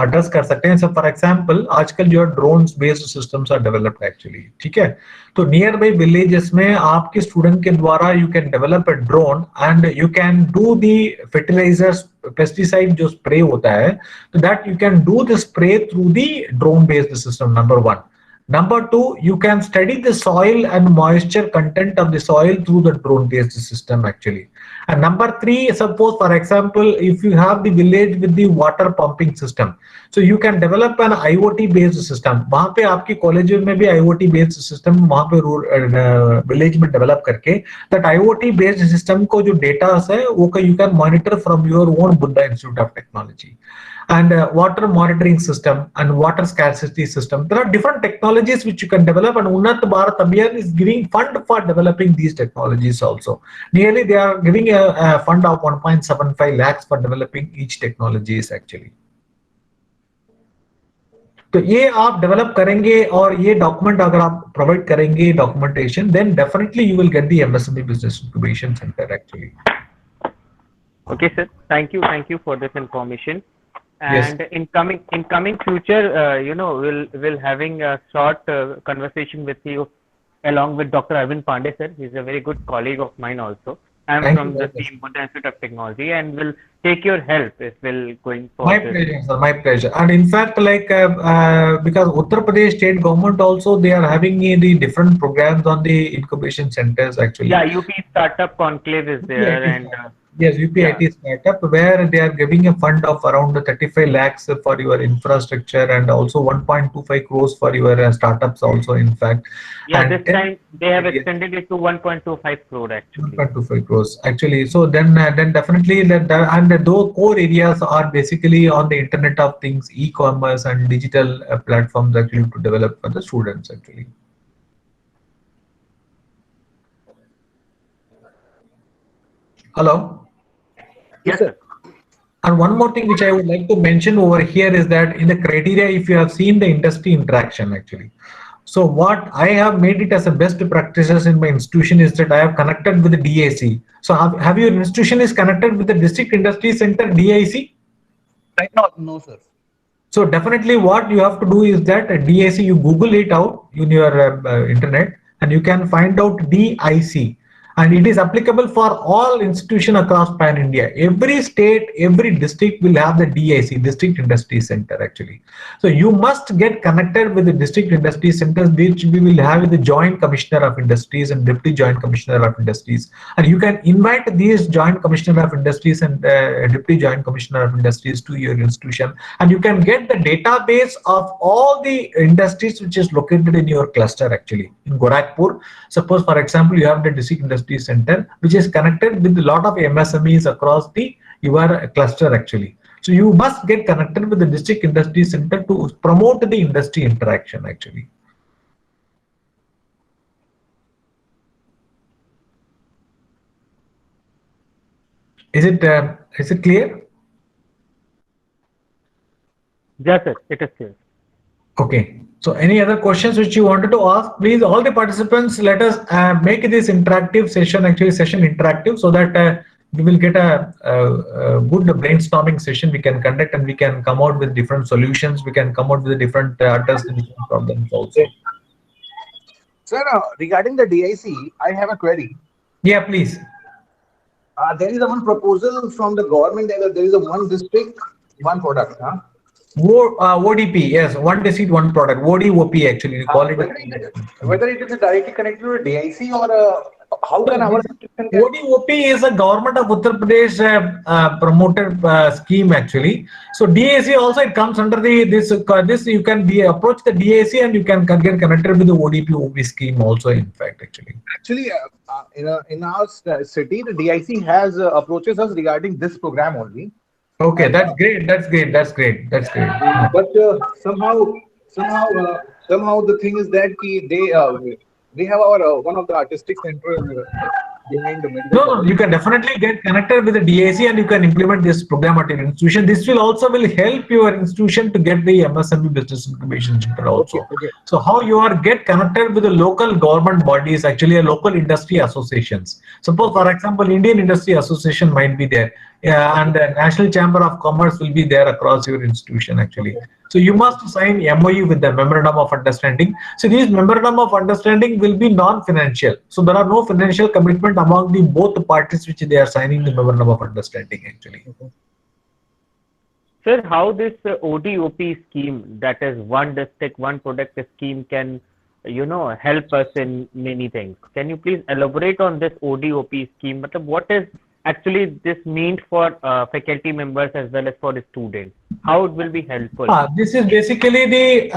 address कर सकते हैं। फॉर एग्जांपल आजकल जो drones based systems are developed actually, ठीक है, तो नियर बाई विलेजेस में आपके स्टूडेंट के द्वारा you can develop a drone and you can do the fertilizers, pesticide जो स्प्रे होता है, तो that you can do the spray through the drone based system, number 1. Number 2, you can study the soil and moisture content of the soil through the drone based system actually. And number three, suppose for example, if you have the village with the water pumping system, so you can develop an IoT based system. वहाँ पे आपकी college में भी IoT based system वहाँ पे village में develop करके that IoT based system को जो data है वो you can monitor from your own Buddha Institute of Technology. And water monitoring system and water scarcity system. There are different technologies which you can develop, and Unnat Bharat Abhiyan is giving fund for developing these technologies also. Nearly they are giving a fund of 1.75 lakhs for developing each technologies actually. तो ये आप develop करेंगे और ये document अगर आप provide करेंगे documentation, then definitely you will get the MSME business incubation centre actually. Okay, sir. Thank you for this information. Yes. And in coming future, we'll having a short conversation with you along with Dr. Arvind Pandey, sir. He's a very good colleague of mine also. I'm Thank from you the very much. team Buddha Institute of Technology, and will take your help if we'll going for My this. pleasure, sir. My pleasure. And in fact, like because Uttar Pradesh state government also they are having the different programs on the incubation centers actually. Yeah, UP Startup Conclave is there, UPIT and yes, UPIT startup where they are giving a fund of around 35 lakhs for your infrastructure and also 1.25 crores for your startups also. In fact, yeah, and this time they have extended it to 1.25 crore actually. 1.25 crores actually. So then definitely and those core areas are basically on the Internet of Things, e-commerce and digital platforms actually to develop for the students actually. Hello. Yes, sir. And one more thing which I would like to mention over here is that in the criteria, if you have seen the industry interaction actually. So what I have made it as a best practices in my institution is that I have connected with the DIC. So have your institution is connected with the District Industry Center DIC? Right now, no, sir. So definitely what you have to do is that DIC, you Google it out in your internet and you can find out DIC. And it is applicable for all institutions across pan India. Every state, every district will have the DIC, District Industry Center actually. So you must get connected with the District Industry Centers, which we will have with the Joint Commissioner of Industries and Deputy Joint Commissioner of Industries. And you can invite these Joint Commissioner of Industries and Deputy Joint Commissioner of Industries to your institution. And you can get the database of all the industries which is located in your cluster actually. In Gorakhpur, suppose for example, you have the District Industry Center, which is connected with a lot of MSMEs across your cluster actually. So you must get connected with the District Industry Center to promote the industry interaction actually. Is it clear? Yes, sir. It is clear. Okay. So any other questions which you wanted to ask, please, all the participants, let us make this interactive session, actually session interactive, so that we will get a good brainstorming session we can conduct and we can come out with different solutions. We can come out with different answers and different problems also. Sir, regarding the DIC, I have a query. Yeah, please. There is a one proposal from the government that there is a one district, one product. Huh? ODP, yes, one district, one product. ODOP actually, we call it. Whether it is directly connected to a DIC or how can our institution get? ODOP is a government of Uttar Pradesh promoted scheme actually. So DIC also it comes under this you can approach the DIC and you can get connected with the ODP scheme also in fact actually. Actually, in our city, the DIC has approaches us regarding this program only. Okay, that's great. That's great. That's great. That's great. But somehow the thing is that they have our one of the artistic center behind the medical. No, you can definitely get connected with the DIC and you can implement this program at your institution. This will help your institution to get the MSME business incubation center also. Okay. So how you are get connected with the local government bodies, actually a local industry associations. Suppose for example, Indian Industry Association might be there. And the National Chamber of Commerce will be there across your institution actually. So you must sign MOU with the Memorandum of Understanding. So these Memorandum of Understanding will be non-financial. So there are no financial commitment among the both parties which they are signing the Memorandum of Understanding actually. Sir, how this ODOP scheme, that is one district, one product scheme, can help us in many things? Can you please elaborate on this ODOP scheme? What is actually this mean for faculty members as well as for the students? How it will be helpful? This is basically the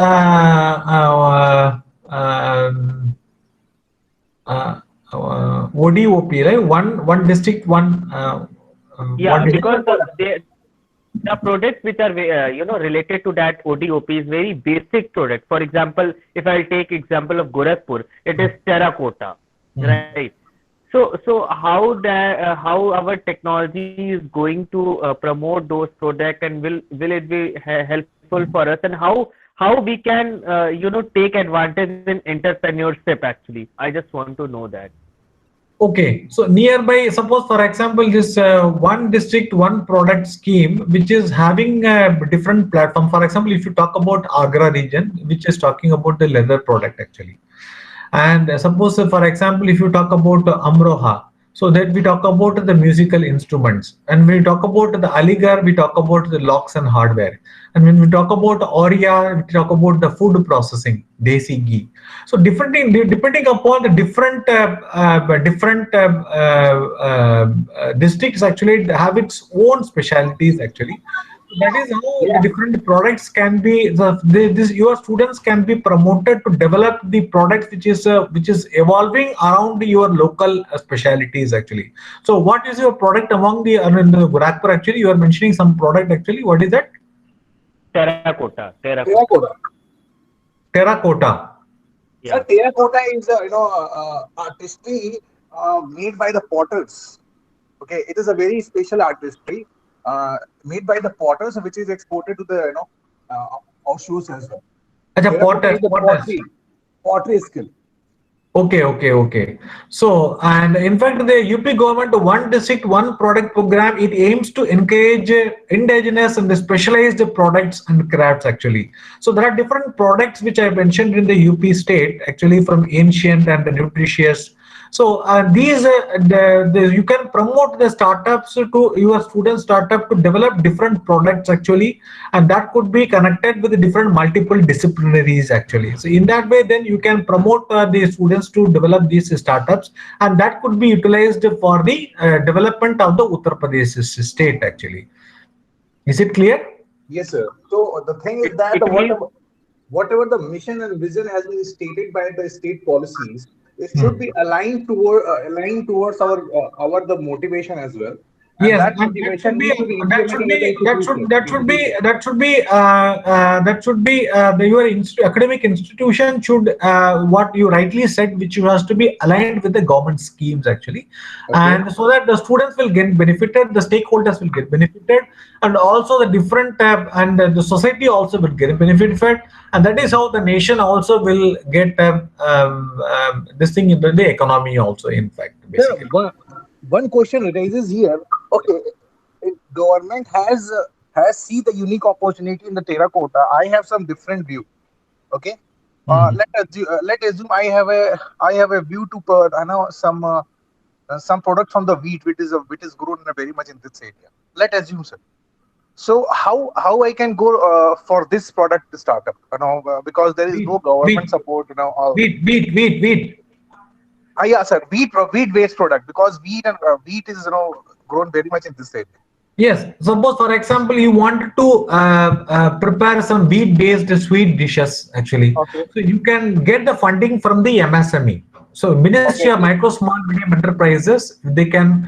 ODOP, right? One district, one. Yeah, one because the products which are related to that ODOP is very basic product. For example, if I take example of Gorakhpur, it is terracotta, right? So how our technology is going to promote those products, and will it be helpful for us, and how we can take advantage in entrepreneurship actually? I just want to know that. Okay, so nearby, suppose for example, this one district, one product scheme, which is having a different platform. For example, if you talk about Agra region, which is talking about the leather product actually. And suppose, for example, if you talk about Amroha, so that we talk about the musical instruments. And when we talk about the Aligarh, we talk about the locks and hardware. And when we talk about Oriya, we talk about the food processing, desi ghee. So depending upon the different districts actually have its own specialities actually. That is how the different products can be, your students can be promoted to develop the products which is evolving around your local specialities actually. So what is your product among the Gorakhpur actually? You are mentioning some product actually. What is that? Terracotta. Terracotta. Yeah. Sir, terracotta is artistry made by the potters. Okay, it is a very special artistry made by the potters, which is exported to the offshores as well. Pottery skill. Okay. So, and in fact, the UP government one district, one product program, it aims to encourage indigenous and specialized products and crafts actually. So there are different products which I mentioned in the UP state actually, from ancient and the nutritious. So these you can promote the startups to your student startup to develop different products actually, and that could be connected with the different multiple disciplinaries actually. So in that way, then you can promote the students to develop these startups, and that could be utilized for the development of the Uttar Pradesh state actually. Is it clear? Yes, sir. So the thing is that whatever the mission and vision has been stated by the state policies, it should be aligned towards our the motivation as well. And yes, that motivation needs to be your academic institution should what you rightly said, which has to be aligned with the government schemes actually, and so that the students will get benefited, the stakeholders will get benefited, and also the different and the society also will get benefited, and that is how the nation also will get this thing into the economy also. In fact, basically. Yeah, one question arises here. Okay, if government has seen the unique opportunity in the terracotta, I have some different view. Okay, let assume I have a view to some product from the wheat which is grown very much in this area. Let assume, sir. So how I can go for this product startup? Because there is no government support. Wheat. Yeah, sir. Wheat based product, because wheat is grown very much in this area. Yes. Suppose, for example, you wanted to prepare some wheat-based sweet dishes, actually. Okay. So you can get the funding from the MSME. So Ministry of Micro, Small, Medium Enterprises, they can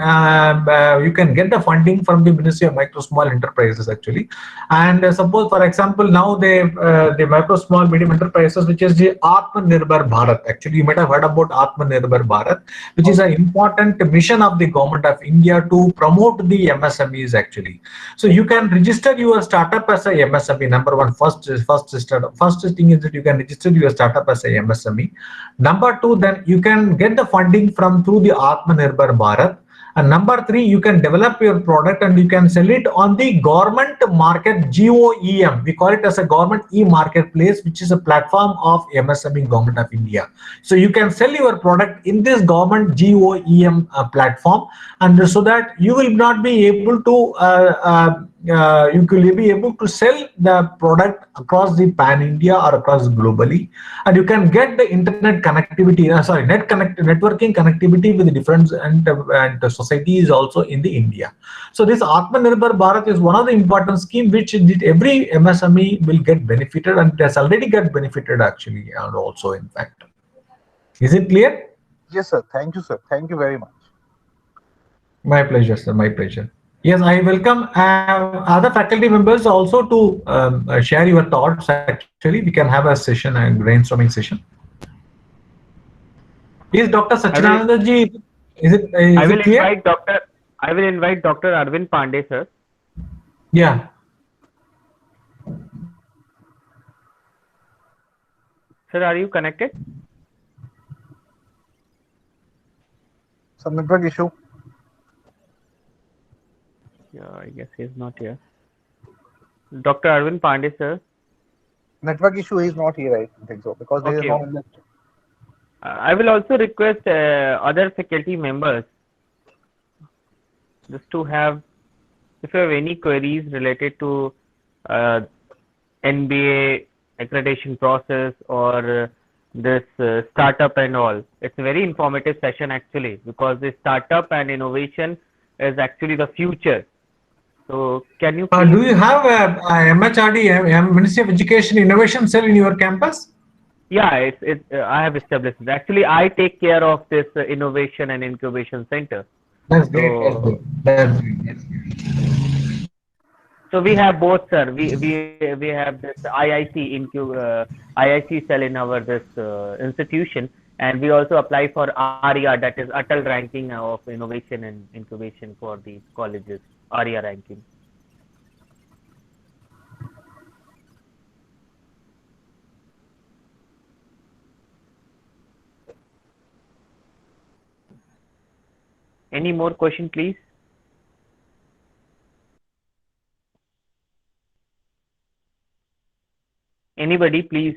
you can get the funding from the Ministry of Micro, Small Enterprises actually. And suppose, for example, now the Micro, Small, Medium Enterprises, which is the Atmanirbhar Bharat. Actually, you might have heard about Atmanirbhar Bharat, which is an important mission of the government of India to promote the MSMEs actually. So you can register your startup as a MSME. Number one, first thing is that you can register your startup as a MSME. Number two, then you can get the funding through the Atmanirbhar Bharat. And number three, you can develop your product and you can sell it on the government market, GOEM. We call it as a government e-marketplace, which is a platform of MSME Government of India. So you can sell your product in this government GOEM platform, and so that you will not be able to you could be able to sell the product across the pan India or across globally, and you can get the internet connectivity, networking connectivity with the different and the societies also in the India. So this Atmanirbhar Bharat is one of the important scheme which every MSME will get benefited, and has already get benefited actually, and also in fact. Is it clear? Yes, sir. Thank you, sir. Thank you very much. My pleasure, sir. My pleasure. Yes, I welcome other faculty members also to share your thoughts. Actually, we can have a session and brainstorming session. Is Dr. Satchidananda ji? Is it clear? I will invite Dr. Arvind Pandey, sir. Yeah. Sir, are you connected? Some network issue. Yeah, I guess he's not here. Dr. Arvind Pandey, sir. Network issue is not here, I think so, because there is Okay. no. I will also request other faculty members just to have, if you have any queries related to NBA accreditation process or this startup and all. It's a very informative session actually, because the startup and innovation is actually the future. So can you please, Do you have a MHRD, Ministry of Education Innovation Cell in your campus? yeah, I have established it. Actually, I take care of this innovation and incubation center. That's great. That's good. That's great. Yes. So we have both, sir. We have this IIC cell in our this institution, and we also apply for ARIA, that is Atal ranking of innovation and incubation for these colleges. ARIA ranking. Any more question, please? Anybody, please?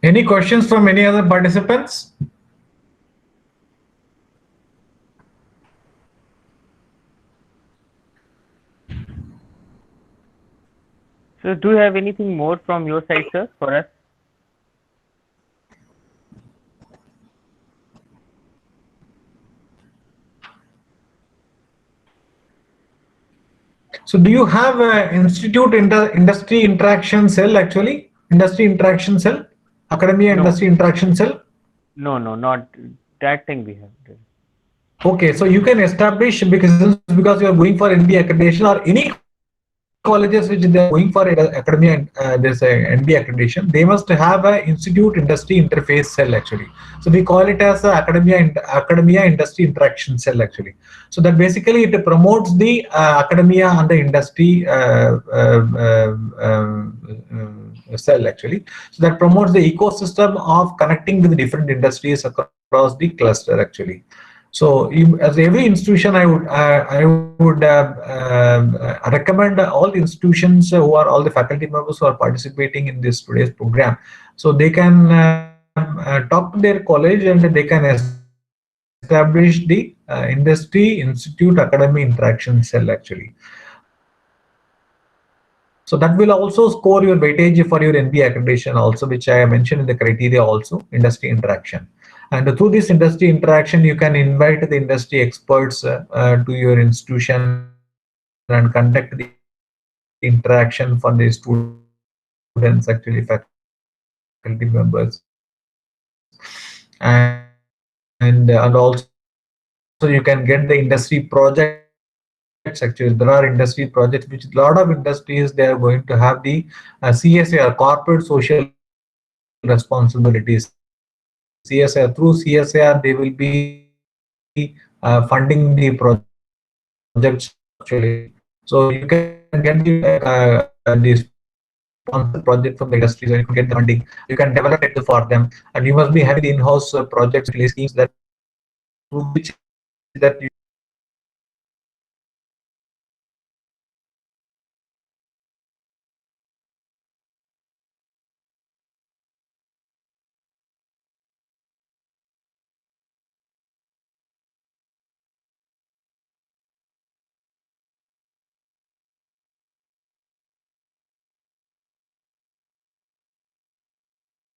Any questions from any other participants? So do you have anything more from your side, sir, for us? So do you have a institute industry interaction cell actually? Industry interaction cell? Academia No. industry interaction cell? No, not that thing we have. Okay, so you can establish, because you are going for NBA accreditation or any colleges which they are going for academia and there's a NBA accreditation, they must have a institute industry interface cell actually. So we call it as a academia industry interaction cell actually. So that basically it promotes the academia and the industry cell actually. So that promotes the ecosystem of connecting with different industries across the cluster actually. So, as every institution, I would recommend all the institutions who are all the faculty members who are participating in this today's program. So they can talk to their college and they can establish the industry institute academy interaction cell actually. So that will also score your weightage for your NBA accreditation also, which I mentioned in the criteria also, industry interaction. And through this industry interaction, you can invite the industry experts to your institution and conduct the interaction for the students, actually faculty members. And also you can get the industry projects. Actually, there are industry projects which a lot of industries they are going to have the CSA or corporate social responsibilities. CSR, through CSR, they will be funding the projects actually. So you can get the sponsored project from the industry, so you can get the funding. You can develop it for them, and you must be having the in-house projects, schemes that through which that you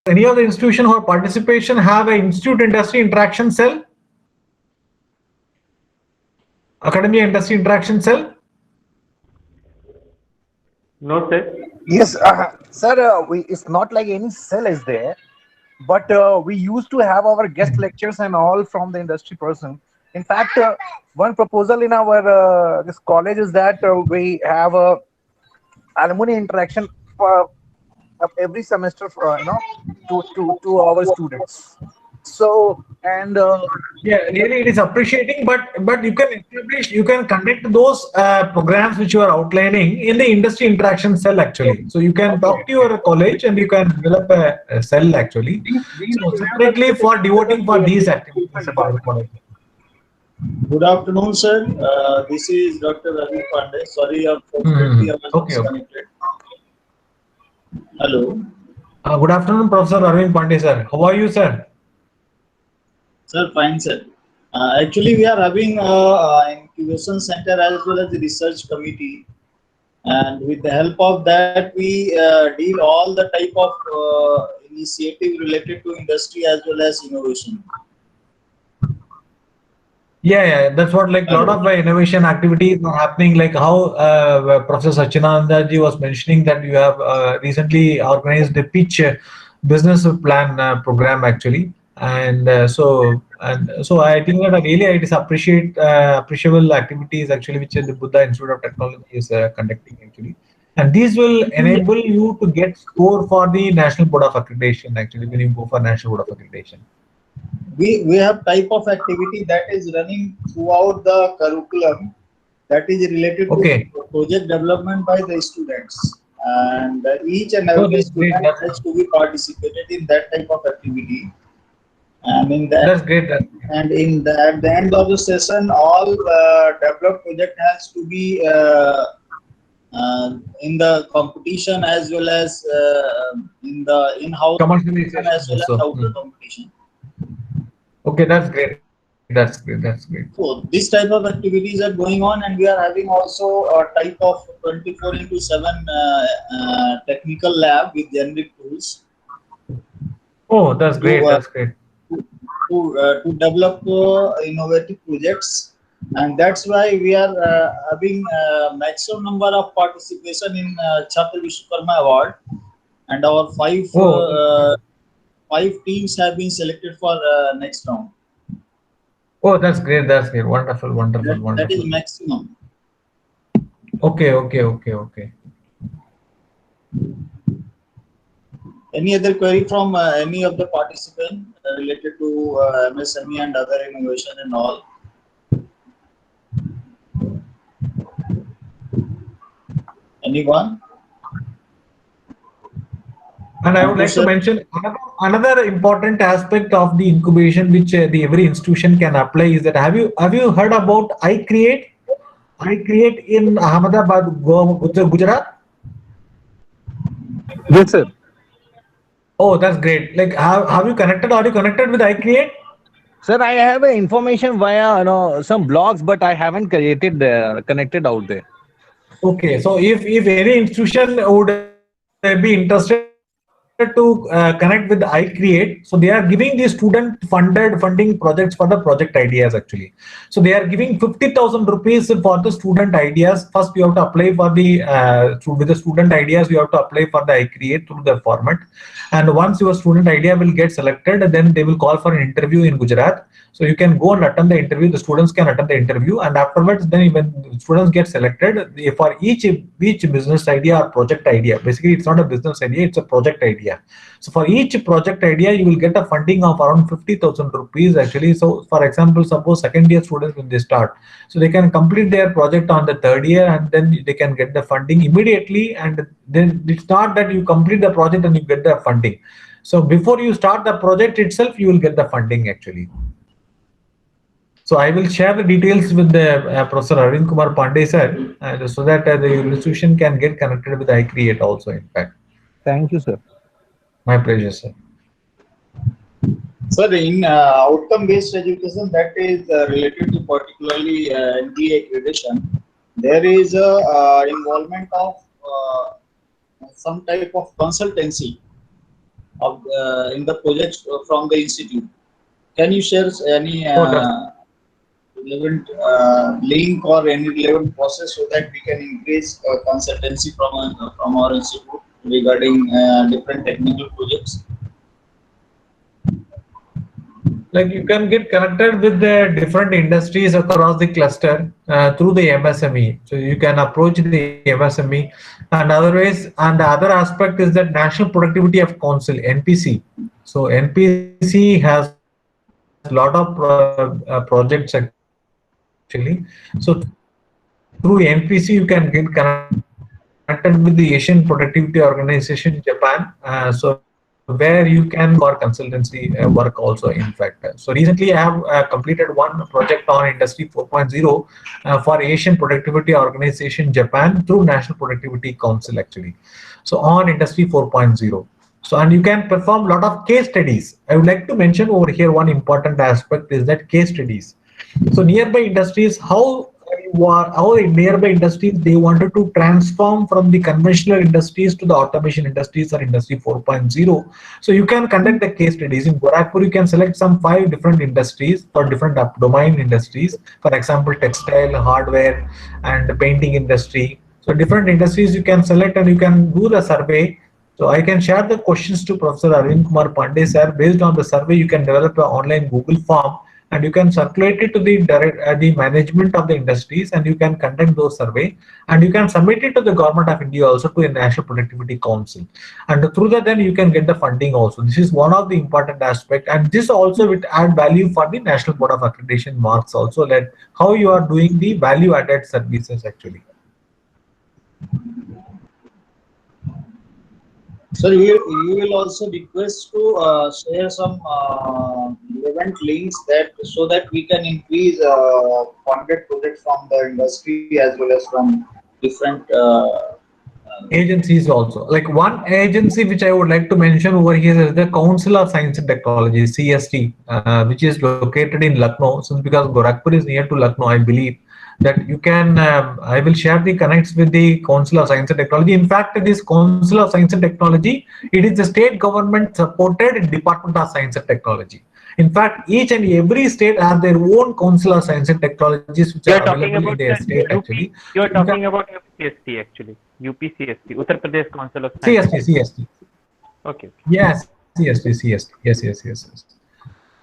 any of the institution or participation have an institute industry interaction cell, academia industry interaction cell? No, sir. Yes, sir. It's not like any cell is there, but we used to have our guest lectures and all from the industry person. In fact, one proposal in our this college is that we have a alumni interaction for every semester for to our students. So and Yeah, really, it is appreciating, but you can establish, you can conduct those programs which you are outlining in the industry interaction cell actually. So you can talk to your college and you can develop a cell actually. So separately for devoting for these activities about the college. Good afternoon, sir. This is Dr. Ravi Pandey. Sorry, unfortunately, I was Okay. disconnected. Hello. Good afternoon, Professor Arvind Pandey, sir. How are you, sir? Sir, fine, sir. Actually, we are having an incubation center as well as a research committee. And with the help of that, we deal all the type of initiative related to industry as well as innovation. Yeah, that's what, like, a lot of innovation activities are happening, like how Professor Sachinanda ji was mentioning that you have recently organized a pitch business plan program actually, and so I think that really it is appreciable activities actually which the Buddha Institute of Technology is conducting actually, and these will enable you to get score for the National Board of Accreditation actually when you go for National Board of Accreditation. We have type of activity that is running throughout the curriculum that is related to project development by the students, and each and every student has to be participated in that type of activity. And in that, that's great. And at the end of the session, all developed project has to be in the competition as well as in the in-house commercialization as well as outer competition. Okay, that's great. That's great. That's great. So this type of activities are going on, and we are having also a type of 24/7 technical lab with generic tools. Oh, that's great. That's great. To develop innovative projects, and that's why we are having maximum number of participation in Chhatra Vishwakarma Award, and our five teams have been selected for next round. Oh, that's great. That's great. Wonderful. Wonderful. That is maximum. Okay. Any other query from any of the participants related to MSME and other innovation and all? Anyone? And I would like to mention another important aspect of the incubation which every institution can apply is that have you heard about iCreate? iCreate in Ahmedabad, Gujarat? yes, sir. Oh, that's great. Like, have you connected? Are you connected with iCreate? Sir, I have information via some blogs, but I haven't connected out there. Okay, so if any institution would be interested to connect with iCreate, so they are giving the student funding projects for the project ideas actually. So they are giving 50,000 rupees for the student ideas. First you have to apply for the with the student ideas you have to apply for the iCreate through the format, and once your student idea will get selected, then they will call for an interview in Gujarat. So you can go and attend the interview. The students can attend the interview, and afterwards, then when students get selected, for each business idea or project idea, basically it's not a business idea, it's a project idea. idea. So for each project idea, you will get a funding of around 50,000 rupees actually. So for example, suppose second year students when they start, so they can complete their project on the third year and then they can get the funding immediately. And then it's not that you complete the project and you get the funding. So before you start the project itself, you will get the funding actually. So I will share the details with the Professor Arvind Kumar Pandey sir, so that the institution can get connected with iCreate also, in fact. Thank you, sir. My pleasure, sir. Sir, in outcome-based education that is related to particularly NBA accreditation, there is a involvement of some type of consultancy of in the projects from the institute. Can you share any relevant link or any relevant process so that we can increase consultancy from our institute regarding different technical projects? Like you can get connected with the different industries across the cluster through the MSME. So you can approach the MSME, and otherwise, and the other aspect is that National Productivity of Council (NPC). So NPC has a lot of projects actually. So through NPC, you can get connected with the Asian Productivity Organization Japan. So where you can for consultancy work also, in fact. So recently I have completed one project on Industry 4.0 for Asian Productivity Organization Japan through National Productivity Council actually. So on Industry 4.0. So, and you can perform a lot of case studies. I would like to mention over here one important aspect is that case studies. So nearby industries, how in nearby industries they wanted to transform from the conventional industries to the automation industries or Industry 4.0. So you can conduct the case studies. In Gorakhpur, you can select some 5 different industries or different domain industries. For example, textile, hardware, and the painting industry. So different industries you can select and you can do the survey. So I can share the questions to Professor Arvind Kumar Pandey sir. Based on the survey, you can develop an online Google form and you can circulate it to the the management of the industries, and you can conduct those survey, and you can submit it to the Government of India also, to a National Productivity Council, and through that then you can get the funding also. This is one of the important aspect, and this also will add value for the National Board of Accreditation marks also, that how you are doing the value added services actually. So you will also request to share some relevant links that so that we can increase funded projects from the industry as well as from different agencies also. Like one agency which I would like to mention over here is the Council of Science and Technology (CST), which is located in Lucknow. Since because Gorakhpur is near to Lucknow, I believe that you can, I will share the connects with the Council of Science and Technology. In fact, this Council of Science and Technology, it is the state government supported Department of Science and Technology. In fact, each and every state have their own Council of Science and Technologies which are available in their state actually. You are talking about UPCST actually. UPCST, Uttar Pradesh Council of Science. CST. Okay. Yes, CST. Yes.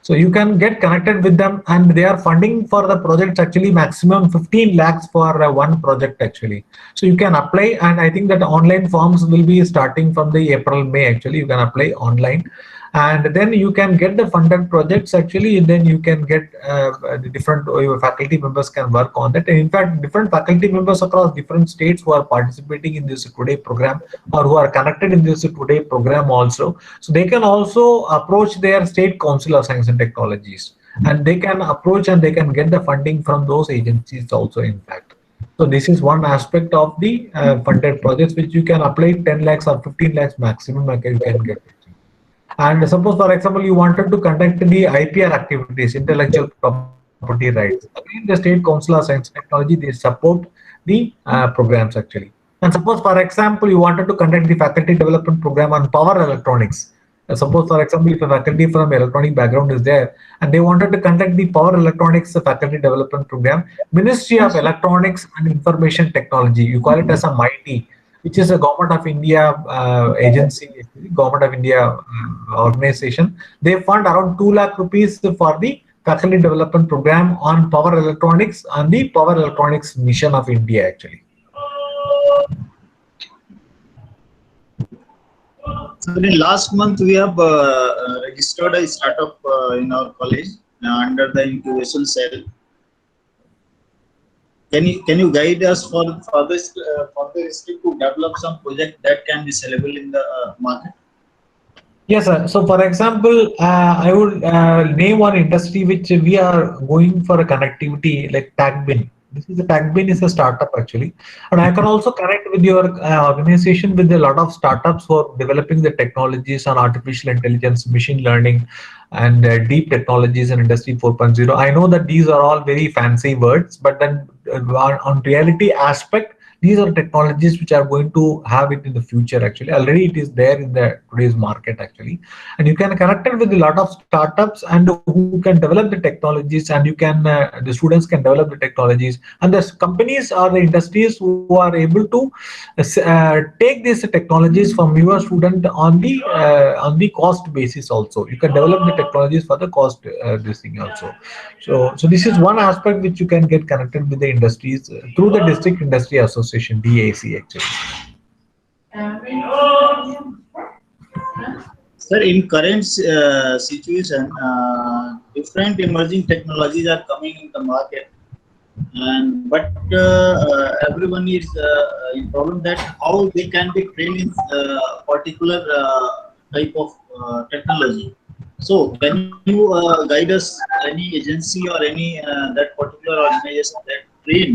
So you can get connected with them, and they are funding for the projects actually maximum 15 lakhs for one project actually. So you can apply, and I think that online forms will be starting from the April, May actually. You can apply online, and then you can get the funded projects actually, and then you can get the different your faculty members can work on that. And in fact, different faculty members across different states who are participating in this today program or who are connected in this today program also, so they can also approach their state Council of Science and Technologies, and they can approach and they can get the funding from those agencies also, in fact. So this is one aspect of the funded projects which you can apply 10 lakhs or 15 lakhs maximum you can get. And suppose, for example, you wanted to conduct the IPR activities, intellectual property rights. Again, the State Council of Science and Technology, they support the programs actually. And suppose, for example, you wanted to conduct the faculty development program on power electronics. Suppose, for example, if a faculty from electronic background is there and they wanted to conduct the power electronics faculty development program, Ministry of Electronics and Information Technology, you call it as a MITE, which is a Government of India agency, Government of India organization. They fund around 2 lakh rupees for the faculty development program on power electronics and the power electronics mission of India actually. So in last month we have registered a startup in our college under the incubation cell. Can you guide us for this to develop some project that can be sellable in the market? Yes, sir. So, for example, I would name one industry which we are going for a connectivity like TagBin. This is a TagBin is a startup actually, and I can also connect with your organization with a lot of startups for developing the technologies on artificial intelligence, machine learning, and deep technologies and Industry 4.0. I know that these are all very fancy words, but then on reality aspect, these are technologies which are going to have it in the future. Actually, already it is there in the today's market actually, and you can connect it with a lot of startups and who can develop the technologies, and you can the students can develop the technologies, and the companies or the industries who are able to take these technologies from your student on the cost basis. Also, you can develop the technologies for the cost this thing also. So this is one aspect which you can get connected with the industries through the District Industry Association, DAC actually. Sir, in current situation, different emerging technologies are coming in the market, and but everyone is in problem that how they can be trained in particular type of technology. So, can you guide us any agency or any that particular organization that train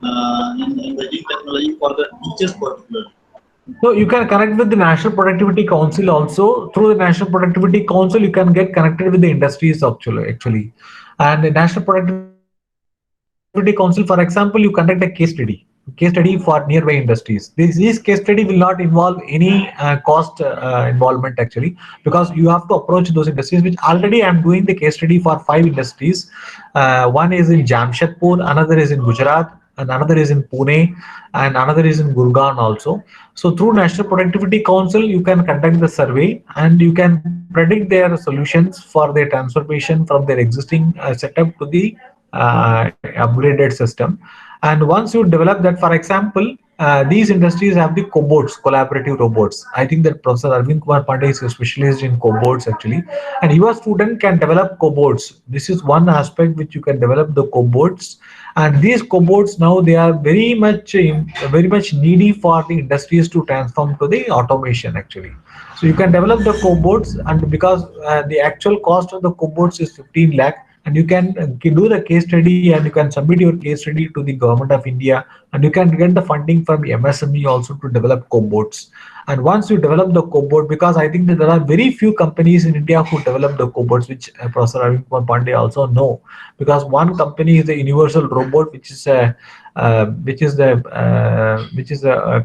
in emerging technology for the teachers particularly? So you can connect with the National Productivity Council also. Through the National Productivity Council, you can get connected with the industries actually. And the National Productivity Council, for example, you conduct a case study for nearby industries. This case study will not involve any cost involvement actually, because you have to approach those industries, which already I'm doing the case study for 5 industries. One is in Jamshedpur, another is in Gujarat, and another is in Pune, and another is in Gurgaon also. So through National Productivity Council, you can conduct the survey and you can predict their solutions for their transformation from their existing setup to the upgraded system. And once you develop that, for example, these industries have the cobots, collaborative robots. I think that Professor Arvind Kumar Pandey is a specialist in cobots actually, and your student can develop cobots. This is one aspect which you can develop the cobots, and these cobots now they are very much needy for the industries to transform to the automation actually. So you can develop the cobots, and because the actual cost of the cobots is 15 lakh, and you can do the case study and you can submit your case study to the government of India, and you can get the funding from MSME also to develop cobots. And once you develop the cobot, because I think that there are very few companies in India who develop the cobots, which Professor Arvind Kumar Pandey also know, because one company is the Universal Robot, which is a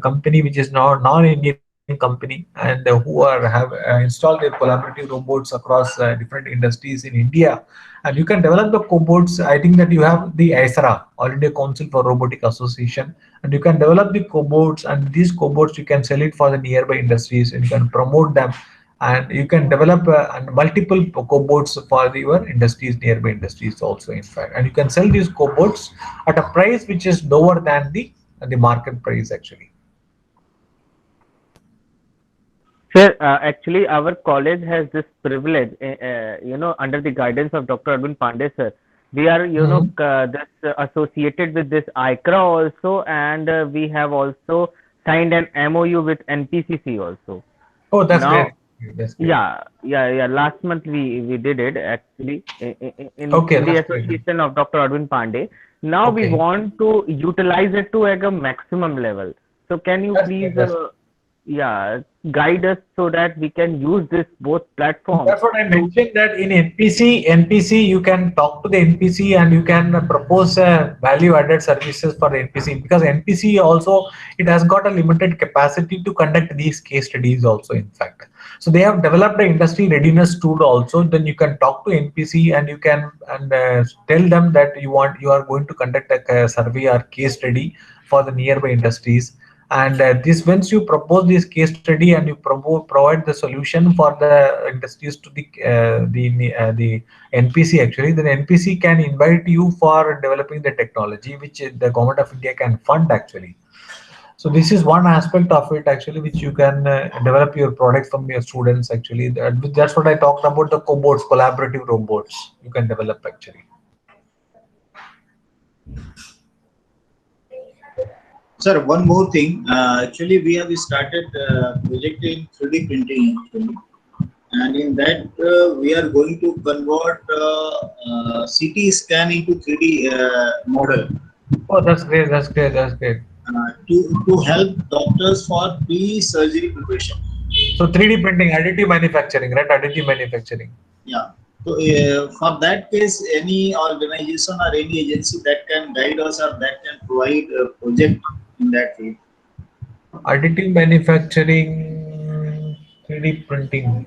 company which is now non-Indian company, and who have installed their collaborative robots across different industries in India. And you can develop the cobots. I think that you have the ISRA, All India Council for Robotic Association, and you can develop the cobots, and these cobots you can sell it for the nearby industries, and you can promote them, and you can develop multiple cobots for your industries, nearby industries also in fact, and you can sell these cobots at a price which is lower than the market price actually. Sir, actually, our college has this privilege, under the guidance of Dr. Arvind Pandey, sir. We are, associated with this ICRA also, and we have also signed an MOU with NPCC also. Oh, that's Now, great. That's great. yeah. Last month we did it actually in Okay, the that's great. association of Dr. Arvind Pandey. Now we Okay. want to utilize it to a maximum level. So can you That's please, great. guide us so that we can use this both platforms? That's what I mentioned, that in NPC you can talk to the NPC and you can propose value added services for NPC, because NPC also, it has got a limited capacity to conduct these case studies also in fact. So they have developed the industry readiness tool also. Then you can talk to NPC and you can tell them that you are going to conduct a survey or case study for the nearby industries. And this, once you propose this case study and you provide the solution for the industries to the NPC actually, then NPC can invite you for developing the technology which the government of India can fund actually. So this is one aspect of it actually, which you can develop your product from your students actually. That's what I talked about, the cobots, collaborative robots you can develop actually. Sir, one more thing. Actually, we have started project in 3D printing actually, and in that we are going to convert CT scan into 3D model. Oh, that's great. That's great. That's great. To help doctors for pre-surgery preparation. So 3D printing, additive manufacturing, right? Additive manufacturing. Yeah. So for that case, any organization or any agency that can guide us or that can provide a project in that field. Additive manufacturing, 3D printing.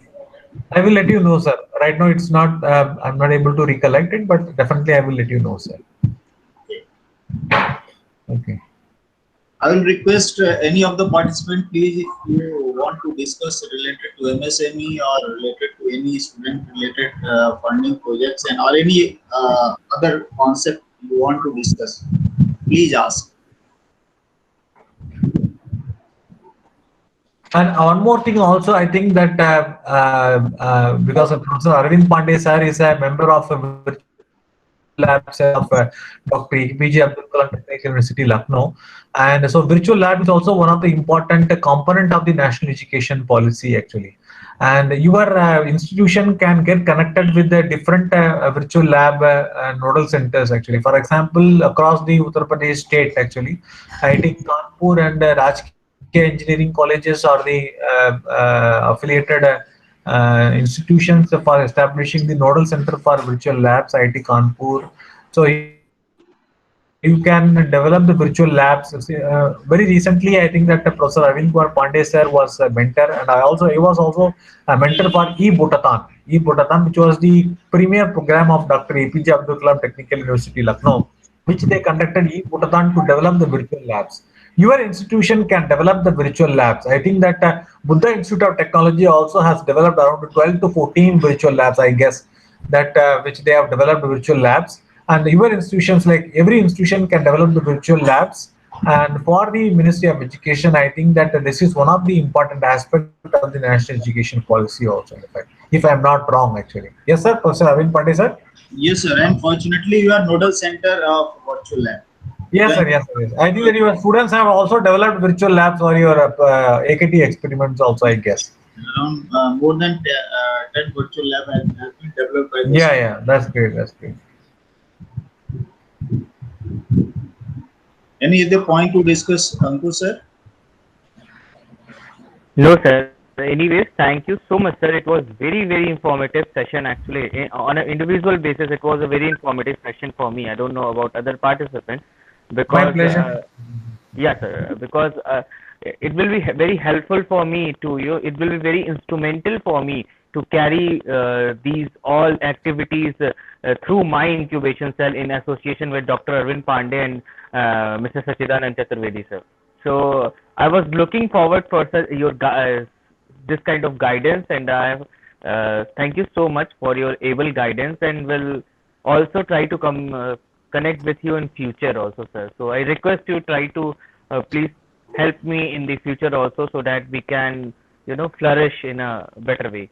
I will let you know, sir. Right now, it's not. I'm not able to recollect it, but definitely I will let you know, sir. Okay. I will request any of the participants, please, if you want to discuss related to MSME or related to any student-related funding projects and or any other concept you want to discuss, please ask. And one more thing also, I think that because Professor Arvind Pandey sir is a member of a virtual lab cell of Dr. APJ Abdul Kalam Technical University, Lucknow. And so virtual lab is also one of the important component of the national education policy actually. And your institution can get connected with the different virtual lab nodal centers actually. For example, across the Uttar Pradesh state actually, IIT Kanpur and Rajkot engineering colleges are the affiliated institutions for establishing the nodal center for virtual labs, IIT Kanpur. So you can develop the virtual labs. Very recently, I think that Professor Arvind Kumar Pandey sir was a mentor, and I was also a mentor for eBotathon, which was the premier program of Dr. APJ Abdul Kalam Technical University, Lucknow, which they conducted eBotathon to develop the virtual labs. Your institution can develop the virtual labs. I think that Buddha Institute of Technology also has developed around 12 to 14 virtual labs, I guess, that which they have developed virtual labs. And your institutions, like every institution, can develop the virtual labs. And for the Ministry of Education, I think that this is one of the important aspects of the national education policy also, in fact, if I'm not wrong, actually. Yes, sir, Professor Arvind Pandey, sir? Yes, sir. Unfortunately, you are nodal center of virtual lab. Yes, sir. Yes, sir. Yes. I think that your students have also developed virtual labs for your AKT experiments also, I guess. Around more than 10 virtual labs have been developed by the Yeah, that's great. That's great. Any other point to discuss, Ankur sir? No, sir. Anyways, thank you so much, sir. It was very, very informative session actually. On an individual basis, it was a very informative session for me. I don't know about other participants. Because, my pleasure. Yeah, sir. Because it will be very helpful for me to you. It will be very instrumental for me to carry these all activities through my incubation cell in association with Dr. Arvind Pandey and Mr. Sachidanand Chaturvedi, sir. So I was looking forward for your this kind of guidance, and I thank you so much for your able guidance, and will also try to come connect with you in future also, sir. So I request you try to please help me in the future also, so that we can flourish in a better way.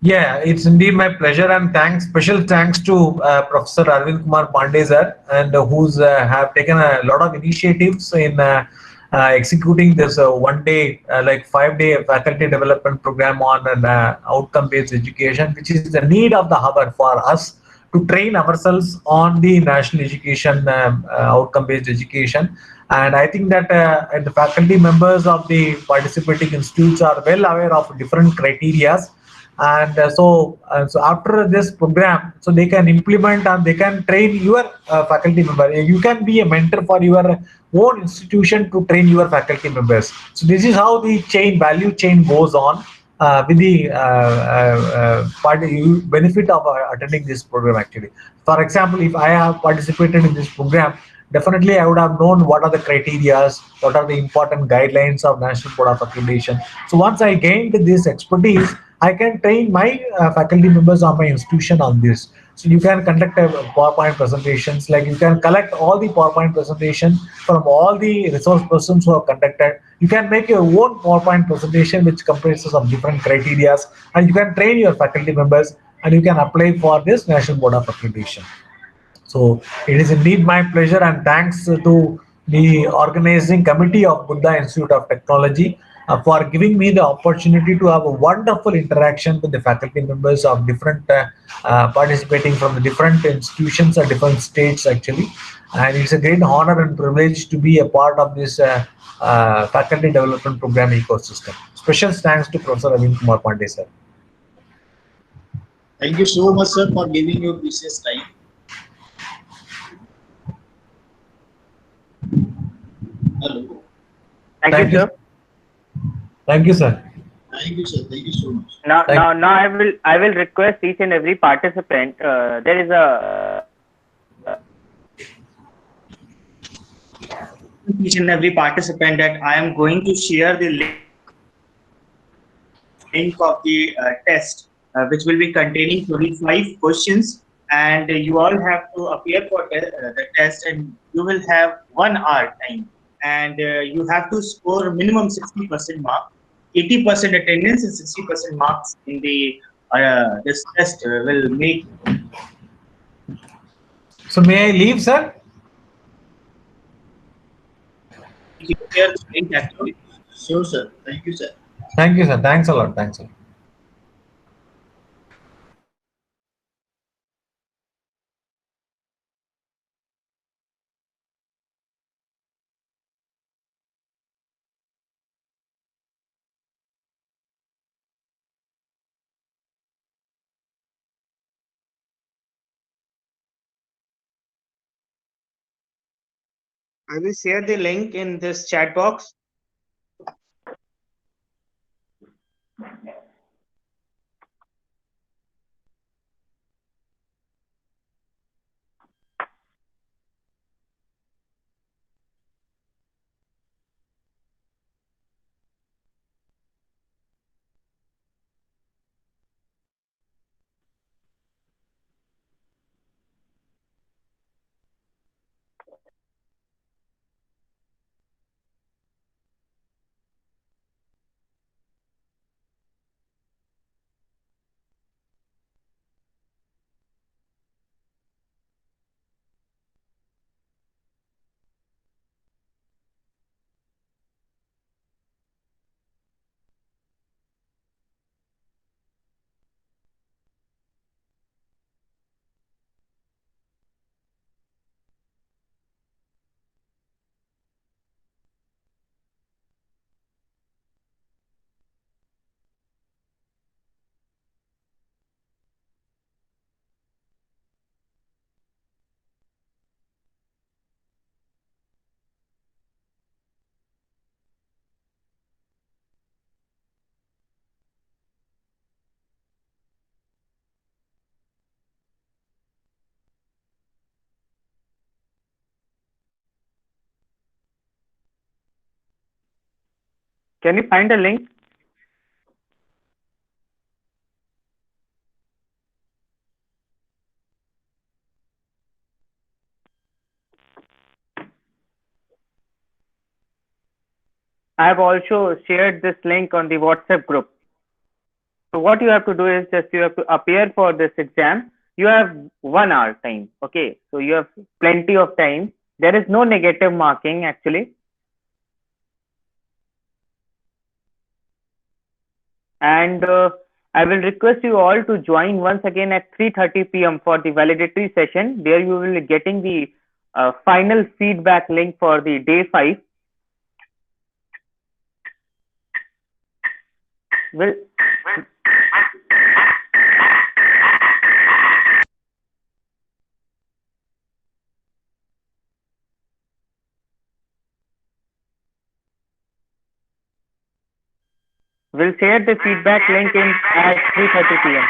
Yeah, it's indeed my pleasure, and special thanks to Professor Arvind Kumar Pandey sir, and who's have taken a lot of initiatives in executing this one-day, like 5-day faculty development program on an outcome-based education, which is the need of the hour for us to train ourselves on the national education, outcome-based education. And I think that the faculty members of the participating institutes are well aware of different criterias. And so after this program, so they can implement and they can train your faculty member. You can be a mentor for your own institution to train your faculty members. So this is how the value chain goes on with the benefit of attending this program actually. For example, if I have participated in this program, definitely I would have known what are the criteria, what are the important guidelines of National Board of Accreditation. So once I gained this expertise, I can train my faculty members of my institution on this. So you can conduct a PowerPoint presentations, like you can collect all the PowerPoint presentation from all the resource persons who have conducted. You can make your own PowerPoint presentation which comprises of different criterias, and you can train your faculty members, and you can apply for this National Board of Accreditation. So it is indeed my pleasure, and thanks to the organizing committee of Buddha Institute of Technology for giving me the opportunity to have a wonderful interaction with the faculty members of different participating from the different institutions or different states actually. And it's a great honor and privilege to be a part of this faculty development program ecosystem. Special thanks to Professor Arvind Kumar Pandey, sir. Thank you so much, sir, for giving your precious time. Hello. Thank you, sir. Thank you, sir. Thank you, sir. Thank you so much. Now I will request each and every participant. There is a each and every participant that I am going to share the link of the test, which will be containing 25 questions, and you all have to appear for the test, and you will have 1 hour time, and you have to score minimum 60% mark, 80% attendance, and 60% marks in the this test will make. So may I leave, sir? Share the link actually. Sure, sir. Thank you, sir. Thank you, sir. Thanks a lot. Thanks a lot. I will share the link in this chat box. Can you find a link? I have also shared this link on the WhatsApp group. So what you have to do is just you have to appear for this exam. You have 1 hour time. Okay. So you have plenty of time. There is no negative marking actually. And I will request you all to join once again at 3:30 p.m. for the validatory session. There you will be getting the final feedback link for the day 5. Will We'll share the feedback link in at 3:30 p.m.